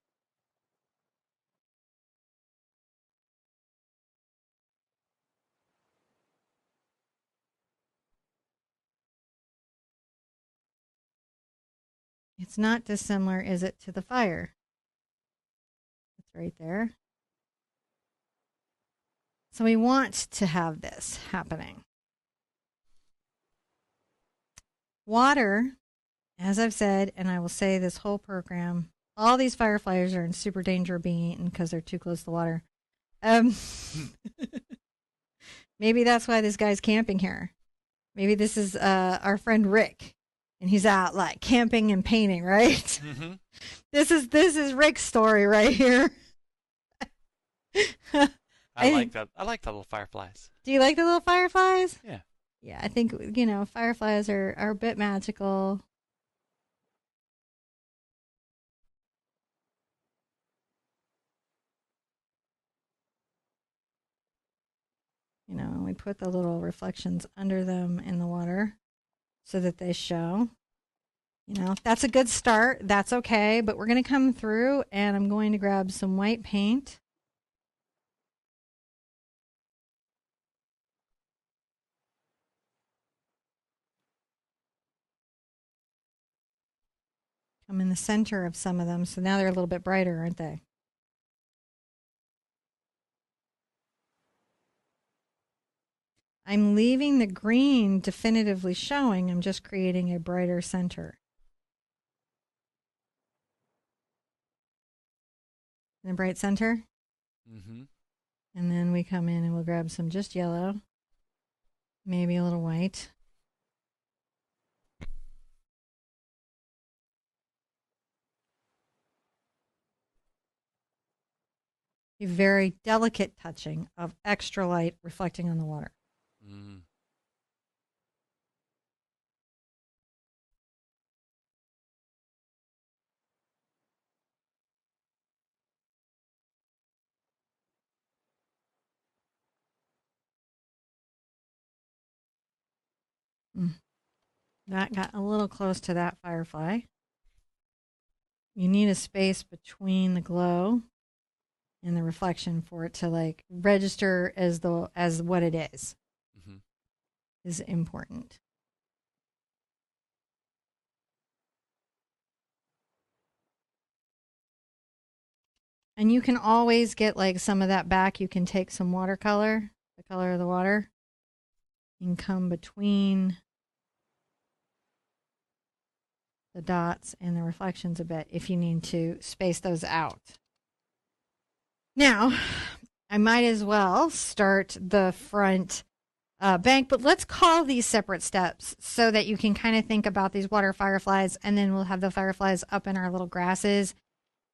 A: It's not dissimilar, is it, to the fire? It's right there. So we want to have this happening. Water, as I've said, and I will say this whole program, all these fireflies are in super danger of being eaten because they're too close to the water. Maybe that's why this guy's camping here. Maybe this is our friend Rick, and he's out like camping and painting, right? Mm-hmm. This is Rick's story right here.
B: I like that. I like the little fireflies.
A: Do you like the little fireflies?
B: Yeah.
A: Yeah, I think, fireflies are a bit magical. You know, we put the little reflections under them in the water so that they show. You know, that's a good start. That's okay. But we're going to come through and I'm going to grab some white paint. I'm in the center of some of them. So now they're a little bit brighter, aren't they? I'm leaving the green definitively showing. I'm just creating a brighter center. In the bright center.
B: Mm-hmm.
A: And then we come in and we'll grab some just yellow. Maybe a little white. A very delicate touching of extra light reflecting on the water.
B: Mm.
A: That got a little close to that firefly. You need a space between the glow and the reflection for it to like register as what it is.
B: Mm-hmm.
A: Is important. And you can always get like some of that back. You can take some watercolor, the color of the water, and come between the dots and the reflections a bit if you need to space those out. Now, I might as well start the front bank, but let's call these separate steps so that you can kind of think about these water fireflies, and then we'll have the fireflies up in our little grasses,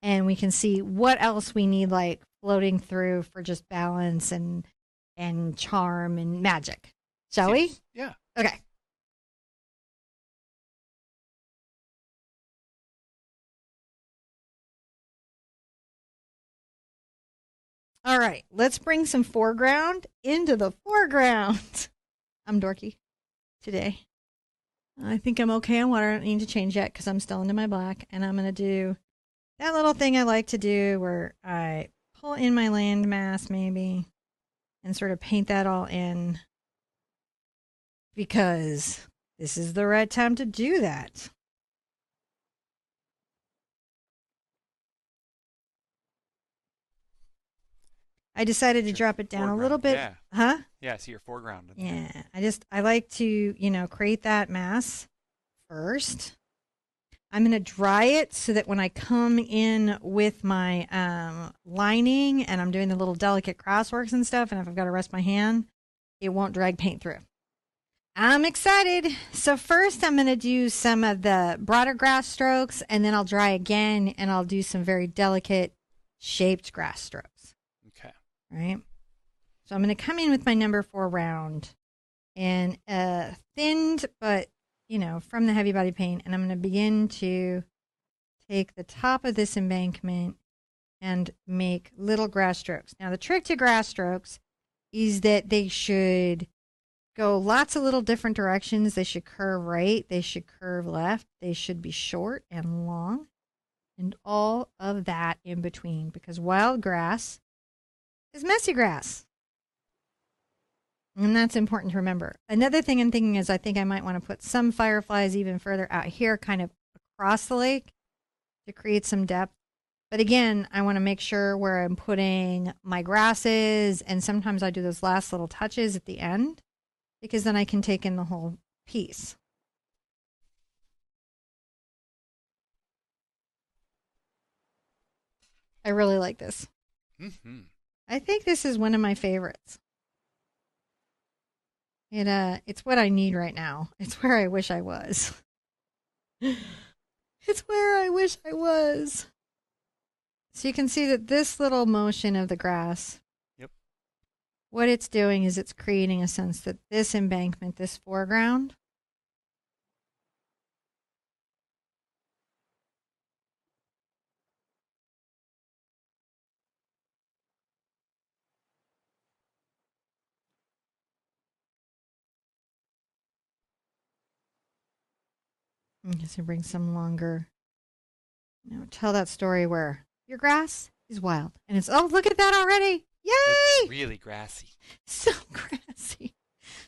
A: and we can see what else we need like floating through for just balance and charm and magic. Shall we?
B: Yeah.
A: Okay. All right, let's bring some foreground into the foreground. I'm dorky today. I think I'm okay on water. I don't need to change yet because I'm still into my black. And I'm going to do that little thing I like to do where I pull in my landmass maybe and sort of paint that all in because this is the right time to do that. I decided to drop it down a little bit.
B: Yeah.
A: Huh?
B: Yeah, I see your foreground.
A: Yeah. I like to, create that mass first. I'm going to dry it so that when I come in with my lining and I'm doing the little delicate crossworks and stuff, and if I've got to rest my hand, it won't drag paint through. I'm excited. So first I'm going to do some of the broader grass strokes, and then I'll dry again, and I'll do some very delicate shaped grass strokes.
B: Okay.
A: Right? So I'm going to come in with my number 4 round and thinned, but from the heavy body paint, and I'm going to begin to take the top of this embankment and make little grass strokes. Now, the trick to grass strokes is that they should go lots of little different directions. They should curve right. They should curve left. They should be short and long and all of that in between, because wild grass is messy grass. And that's important to remember. Another thing I'm thinking is I think I might want to put some fireflies even further out here, kind of across the lake to create some depth. But again, I want to make sure where I'm putting my grasses, and sometimes I do those last little touches at the end because then I can take in the whole piece. I really like this.
B: Mm-hmm.
A: I think this is one of my favorites. It's what I need right now. It's where I wish I was. It's where I wish I was. So you can see that this little motion of the grass,
B: Yep.
A: what it's doing is it's creating a sense that this embankment, this foreground, I guess I bring some longer, tell that story where your grass is wild. And it's, oh, look at that already.
B: It's
A: Yay!
B: really grassy.
A: So grassy.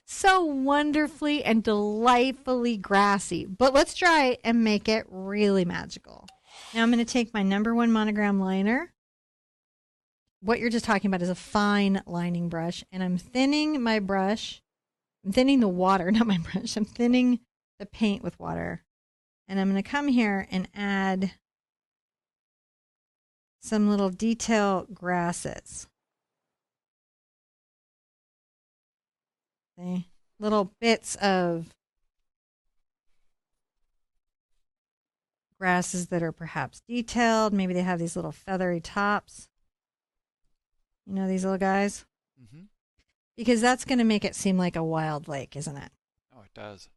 A: So wonderfully and delightfully grassy. But let's try and make it really magical. Now I'm going to take my #1 monogram liner. What you're just talking about is a fine lining brush. And I'm thinning my brush. I'm thinning the water, not my brush. I'm thinning the paint with water. And I'm going to come here and add some little detail grasses. See? Little bits of grasses that are perhaps detailed. Maybe they have these little feathery tops. You know, these little guys?
B: Mm-hmm.
A: Because that's going to make it seem like a wild lake, isn't it?
B: Oh, it does.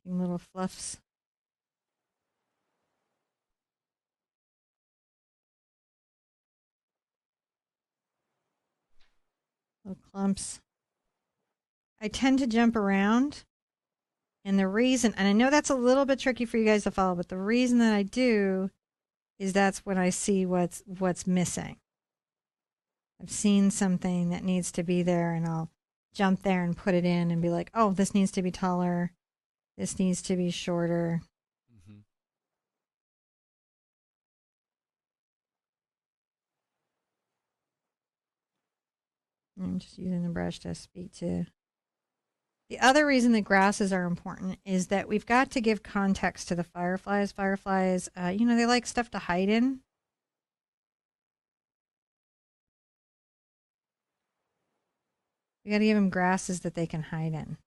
A: Little fluffs. Little clumps. I tend to jump around. And the reason, and I know that's a little bit tricky for you guys to follow, but the reason that I do is that's when I see what's missing. I've seen something that needs to be there, and I'll jump there and put it in and be like, oh, this needs to be taller. This needs to be shorter.
B: Mm-hmm.
A: I'm just using the brush to speak to. The other reason that grasses are important is that we've got to give context to the fireflies. Fireflies, they like stuff to hide in. We got to give them grasses that they can hide in.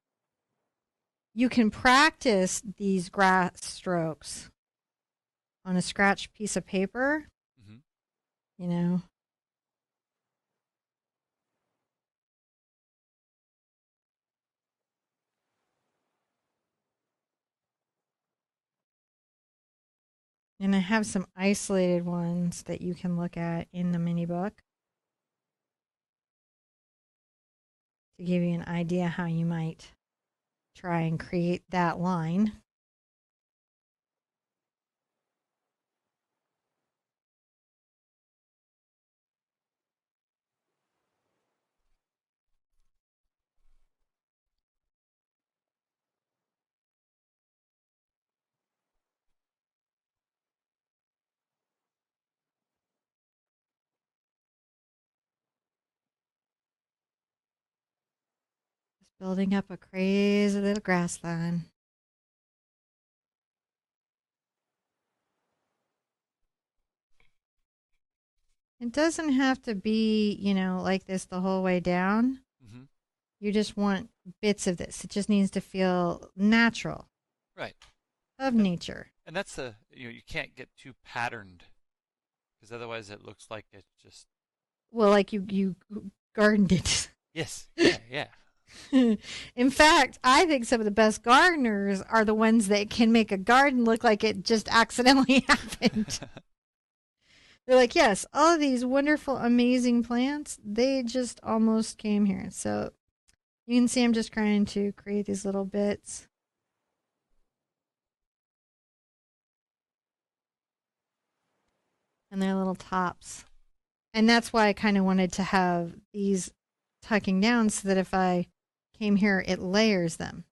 A: You can practice these grass strokes on a scratch piece of paper.
B: Mm-hmm.
A: And I have some isolated ones that you can look at in the mini book to give you an idea how you might try and create that line. Just building up a crazy little grass line. It doesn't have to be, like this the whole way down.
B: Mm-hmm.
A: You just want bits of this. It just needs to feel natural.
B: Right.
A: Of nature.
B: And that's you can't get too patterned because otherwise it looks like it's just.
A: Well, like you gardened it.
B: Yes. Yeah. Yeah.
A: In fact, I think some of the best gardeners are the ones that can make a garden look like it just accidentally happened. They're like, yes, all of these wonderful, amazing plants, they just almost came here. So you can see I'm just trying to create these little bits. And their little tops. And that's why I kind of wanted to have these tucking down so that if I came here, it layers them.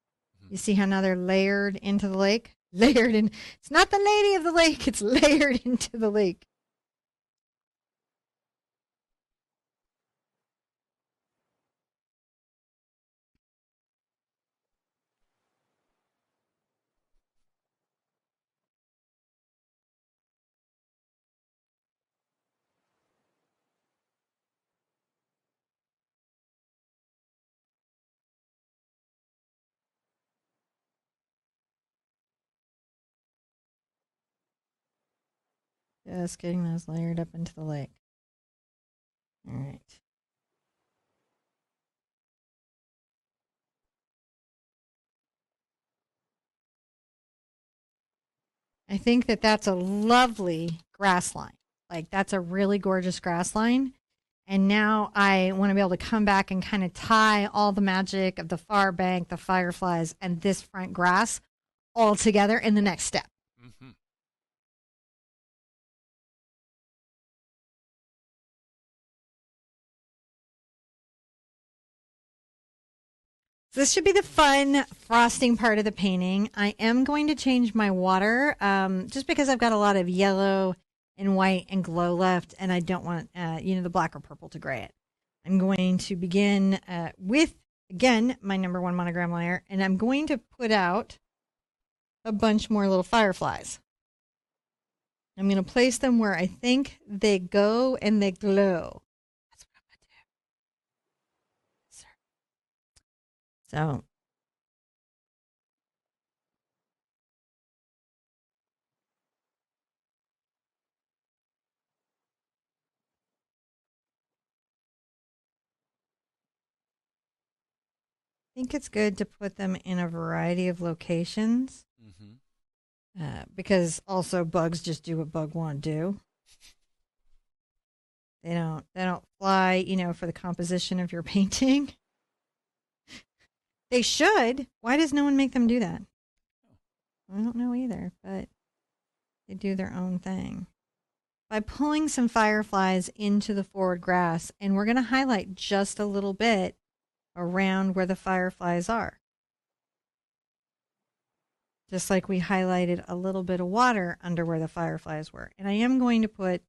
A: You see how now they're layered into the lake? Layered in. It's not the lady of the lake, it's layered into the lake. Just getting those layered up into the lake. All right. I think that that's a lovely grass line. Like, that's a really gorgeous grass line. And now I want to be able to come back and kind of tie all the magic of the far bank, the fireflies, and this front grass all together in the next step.
B: Mm-hmm.
A: So this should be the fun frosting part of the painting. I am going to change my water just because I've got a lot of yellow and white and glow left, and I don't want the black or purple to gray it. I'm going to begin with, again, my number 1 monogram layer, and I'm going to put out a bunch more little fireflies. I'm going to place them where I think they go and they glow. That's what I'm going to do. So I think it's good to put them in a variety of locations.
B: Mm-hmm.
A: Because also bugs just do what bugs want to do. They don't fly, for the composition of your painting. They should. Why does no one make them do that? I don't know either, but they do their own thing. By pulling some fireflies into the forward grass, and we're going to highlight just a little bit around where the fireflies are. Just like we highlighted a little bit of water under where the fireflies were. And I am going to put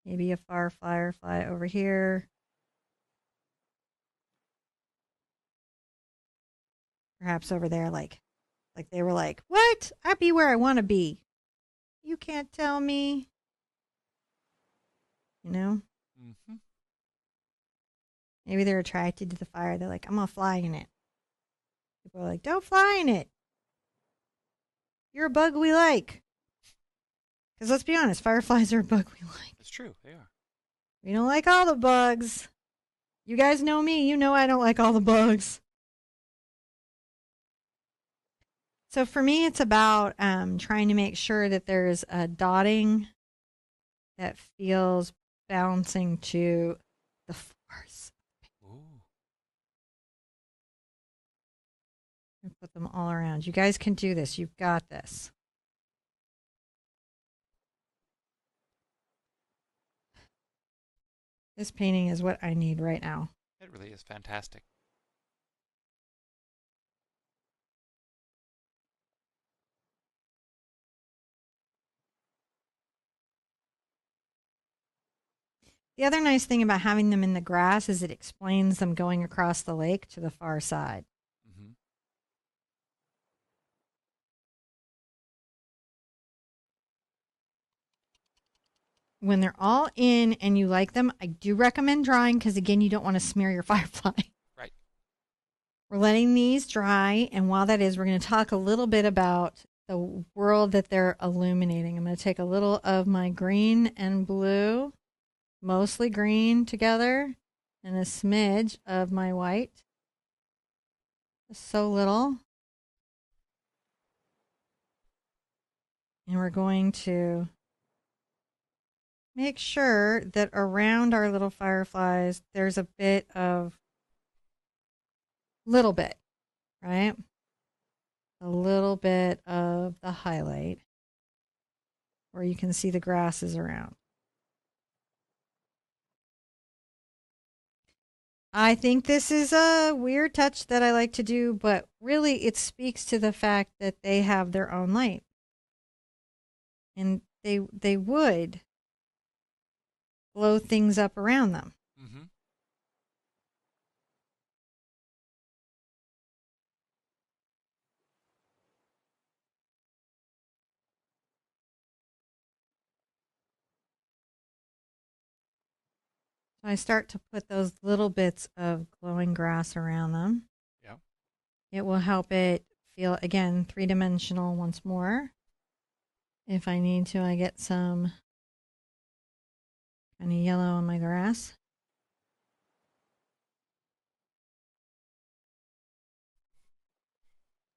A: maybe a firefly over here. Perhaps over there, like they were like, what? I'll be where I want to be. You can't tell me.
B: Mm-hmm.
A: Maybe they're attracted to the fire. They're like, I'm going to fly in it. People are like, don't fly in it. You're a bug we like. Because let's be honest, fireflies are a bug we like.
B: It's true, they are.
A: We don't like all the bugs. You guys know me. You know I don't like all the bugs. So for me, it's about trying to make sure that there's a dotting that feels balancing to the force.
B: Ooh.
A: And put them all around. You guys can do this. You've got this. This painting is what I need right now.
B: It really is fantastic.
A: The other nice thing about having them in the grass is it explains them going across the lake to the far side.
B: Mm-hmm.
A: When they're all in and you like them, I do recommend drying because, again, you don't want to smear your firefly.
B: Right.
A: We're letting these dry, and while that is, we're going to talk a little bit about the world that they're illuminating. I'm going to take a little of my green and blue, mostly green together, and a smidge of my white. So little. And we're going to make sure that around our little fireflies, there's a little bit, right? A little bit of the highlight where you can see the grasses around. I think this is a weird touch that I like to do, but really it speaks to the fact that they have their own light. And they would blow things up around them.
B: Mm-hmm.
A: I start to put those little bits of glowing grass around them.
B: Yeah.
A: It will help it feel, again, three-dimensional once more. If I need to, I get some kind of yellow on my grass.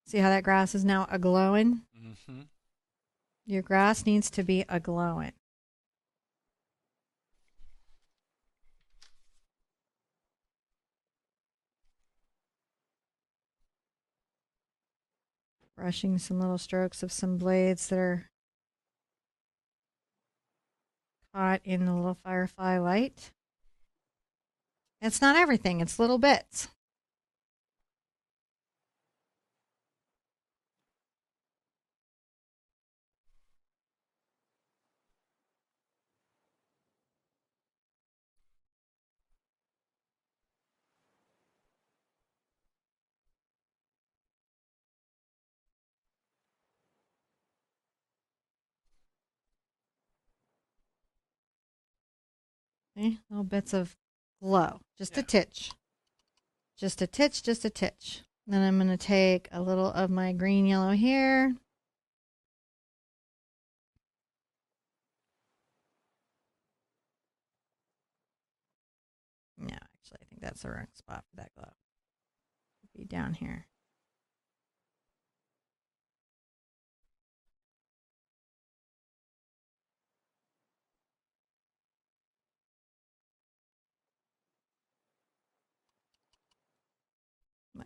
A: See how that grass is now a-glowing?
B: Mm-hmm.
A: Your grass needs to be a-glowing. Brushing some little strokes of some blades that are caught in the little firefly light. It's not everything, it's little bits. Okay, little bits of glow, just a titch. Just a titch, just a titch. Then I'm going to take a little of my green yellow here. No, actually, I think that's the wrong spot for that glow. It'd be down here.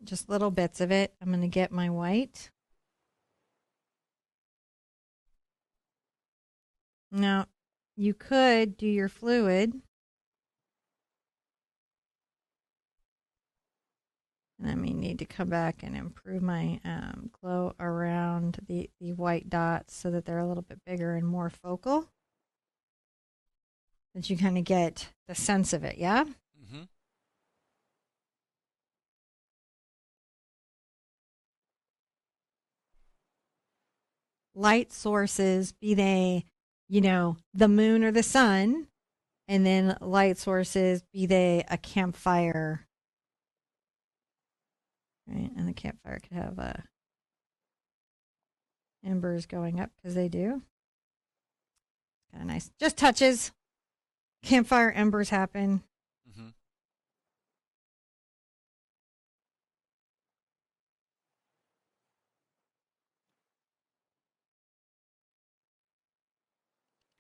A: Just little bits of it. I'm going to get my white. Now, you could do your fluid. And I may need to come back and improve my glow around the white dots so that they're a little bit bigger and more focal. That you kind of get the sense of it, yeah?
B: Mm-hmm.
A: Light sources, be they, the moon or the sun, and then light sources, be they a campfire, right? And the campfire could have embers going up because they do. Kind of nice. Just touches. Campfire embers happen.
B: Mm-hmm.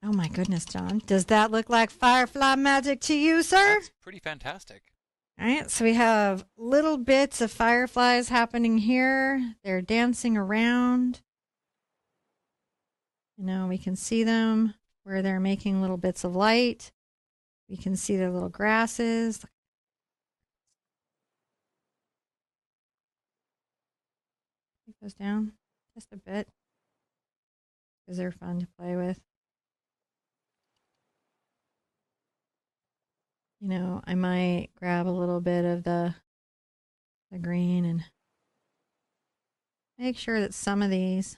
A: Oh my goodness, John. Does that look like firefly magic to you, sir?
B: That's pretty fantastic.
A: All right, so we have little bits of fireflies happening here. They're dancing around. We can see them where they're making little bits of light. We can see their little grasses. Take those down just a bit because they're fun to play with. I might grab a little bit of the green and make sure that some of these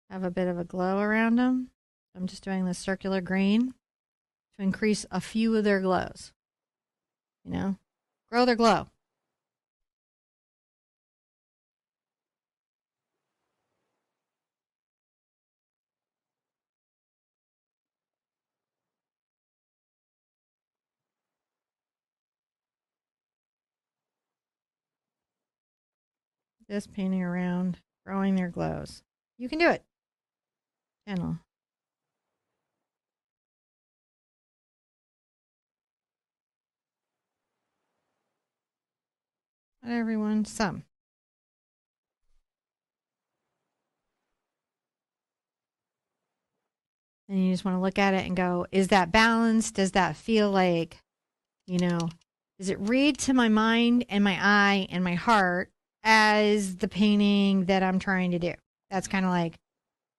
A: have a bit of a glow around them. I'm just doing the circular green to increase a few of their glows. Grow their glow. Just painting around, growing their glows. You can do it. Channel. Not everyone, some. And you just want to look at it and go, is that balanced? Does that feel like, does it read to my mind and my eye and my heart as the painting that I'm trying to do? That's kind of like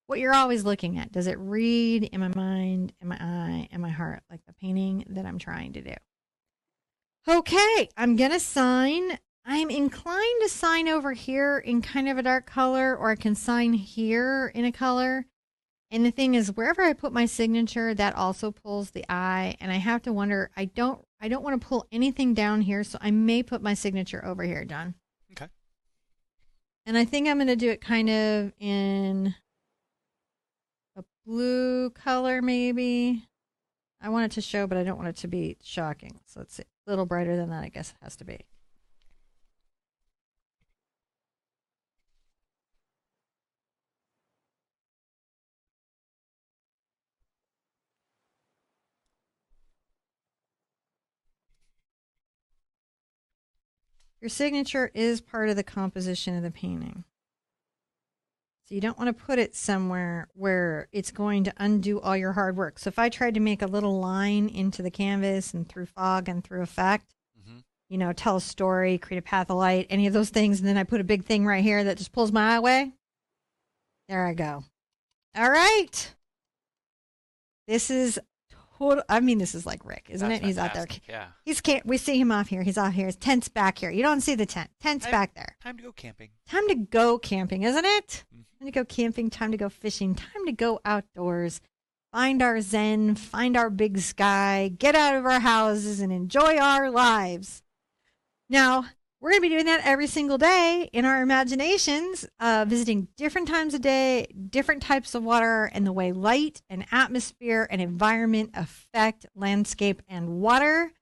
A: what you're always looking at. Does it read in my mind, in my eye, and my heart like the painting that I'm trying to do? Okay, I'm going to sign. I'm inclined to sign over here in kind of a dark color, or I can sign here in a color. And the thing is, wherever I put my signature, that also pulls the eye. And I have to wonder, I don't want to pull anything down here, so I may put my signature over here, John.
B: Okay.
A: And I think I'm going to do it kind of in a blue color, maybe. I want it to show, but I don't want it to be shocking. So let's see. A little brighter than that, I guess it has to be. Your signature is part of the composition of the painting. So you don't want to put it somewhere where it's going to undo all your hard work. So if I tried to make a little line into the canvas and through fog and through effect, you know, tell a story, create a path of light, any of those things, and then I put a big thing right here that just pulls my eye away, there I go. All right. This is total. I mean, this is like Rick, isn't
B: That's
A: it? He's out there.
B: Yeah.
A: We see him off here. He's out here. His tent's back here. You don't see the tent. Tent's back there.
B: Time to go camping.
A: Time to go camping, isn't it? Time to go camping. Time to go fishing. Time to go outdoors. Find our zen. Find our big sky. Get out of our houses and enjoy our lives. Now, we're going to be doing that every single day in our imaginations, visiting different times of day, different types of water, and the way light and atmosphere and environment affect landscape and water.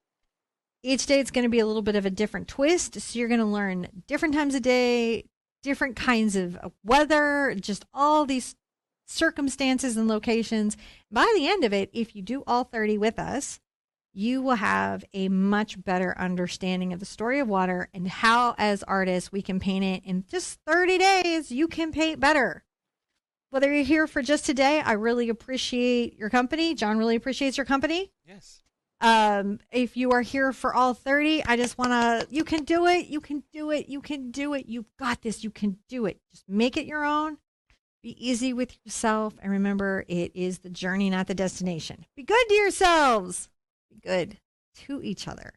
A: Each day it's going to be a little bit of a different twist. So you're going to learn different times of day, different kinds of weather, just all these circumstances and locations. By the end of it, if you do all 30 with us, you will have a much better understanding of the story of water and how, as artists, we can paint it in just 30 days. You can paint better. Whether you're here for just today, I really appreciate your company. John really appreciates your company.
B: Yes.
A: If you are here for all 30, I just want to, you can do it. You can do it. You can do it. You've got this. You can do it. Just make it your own. Be easy with yourself. And remember, it is the journey, not the destination. Be good to yourselves. Be good to each other.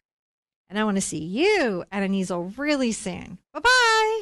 A: And I want to see you at an easel really soon. Bye-bye.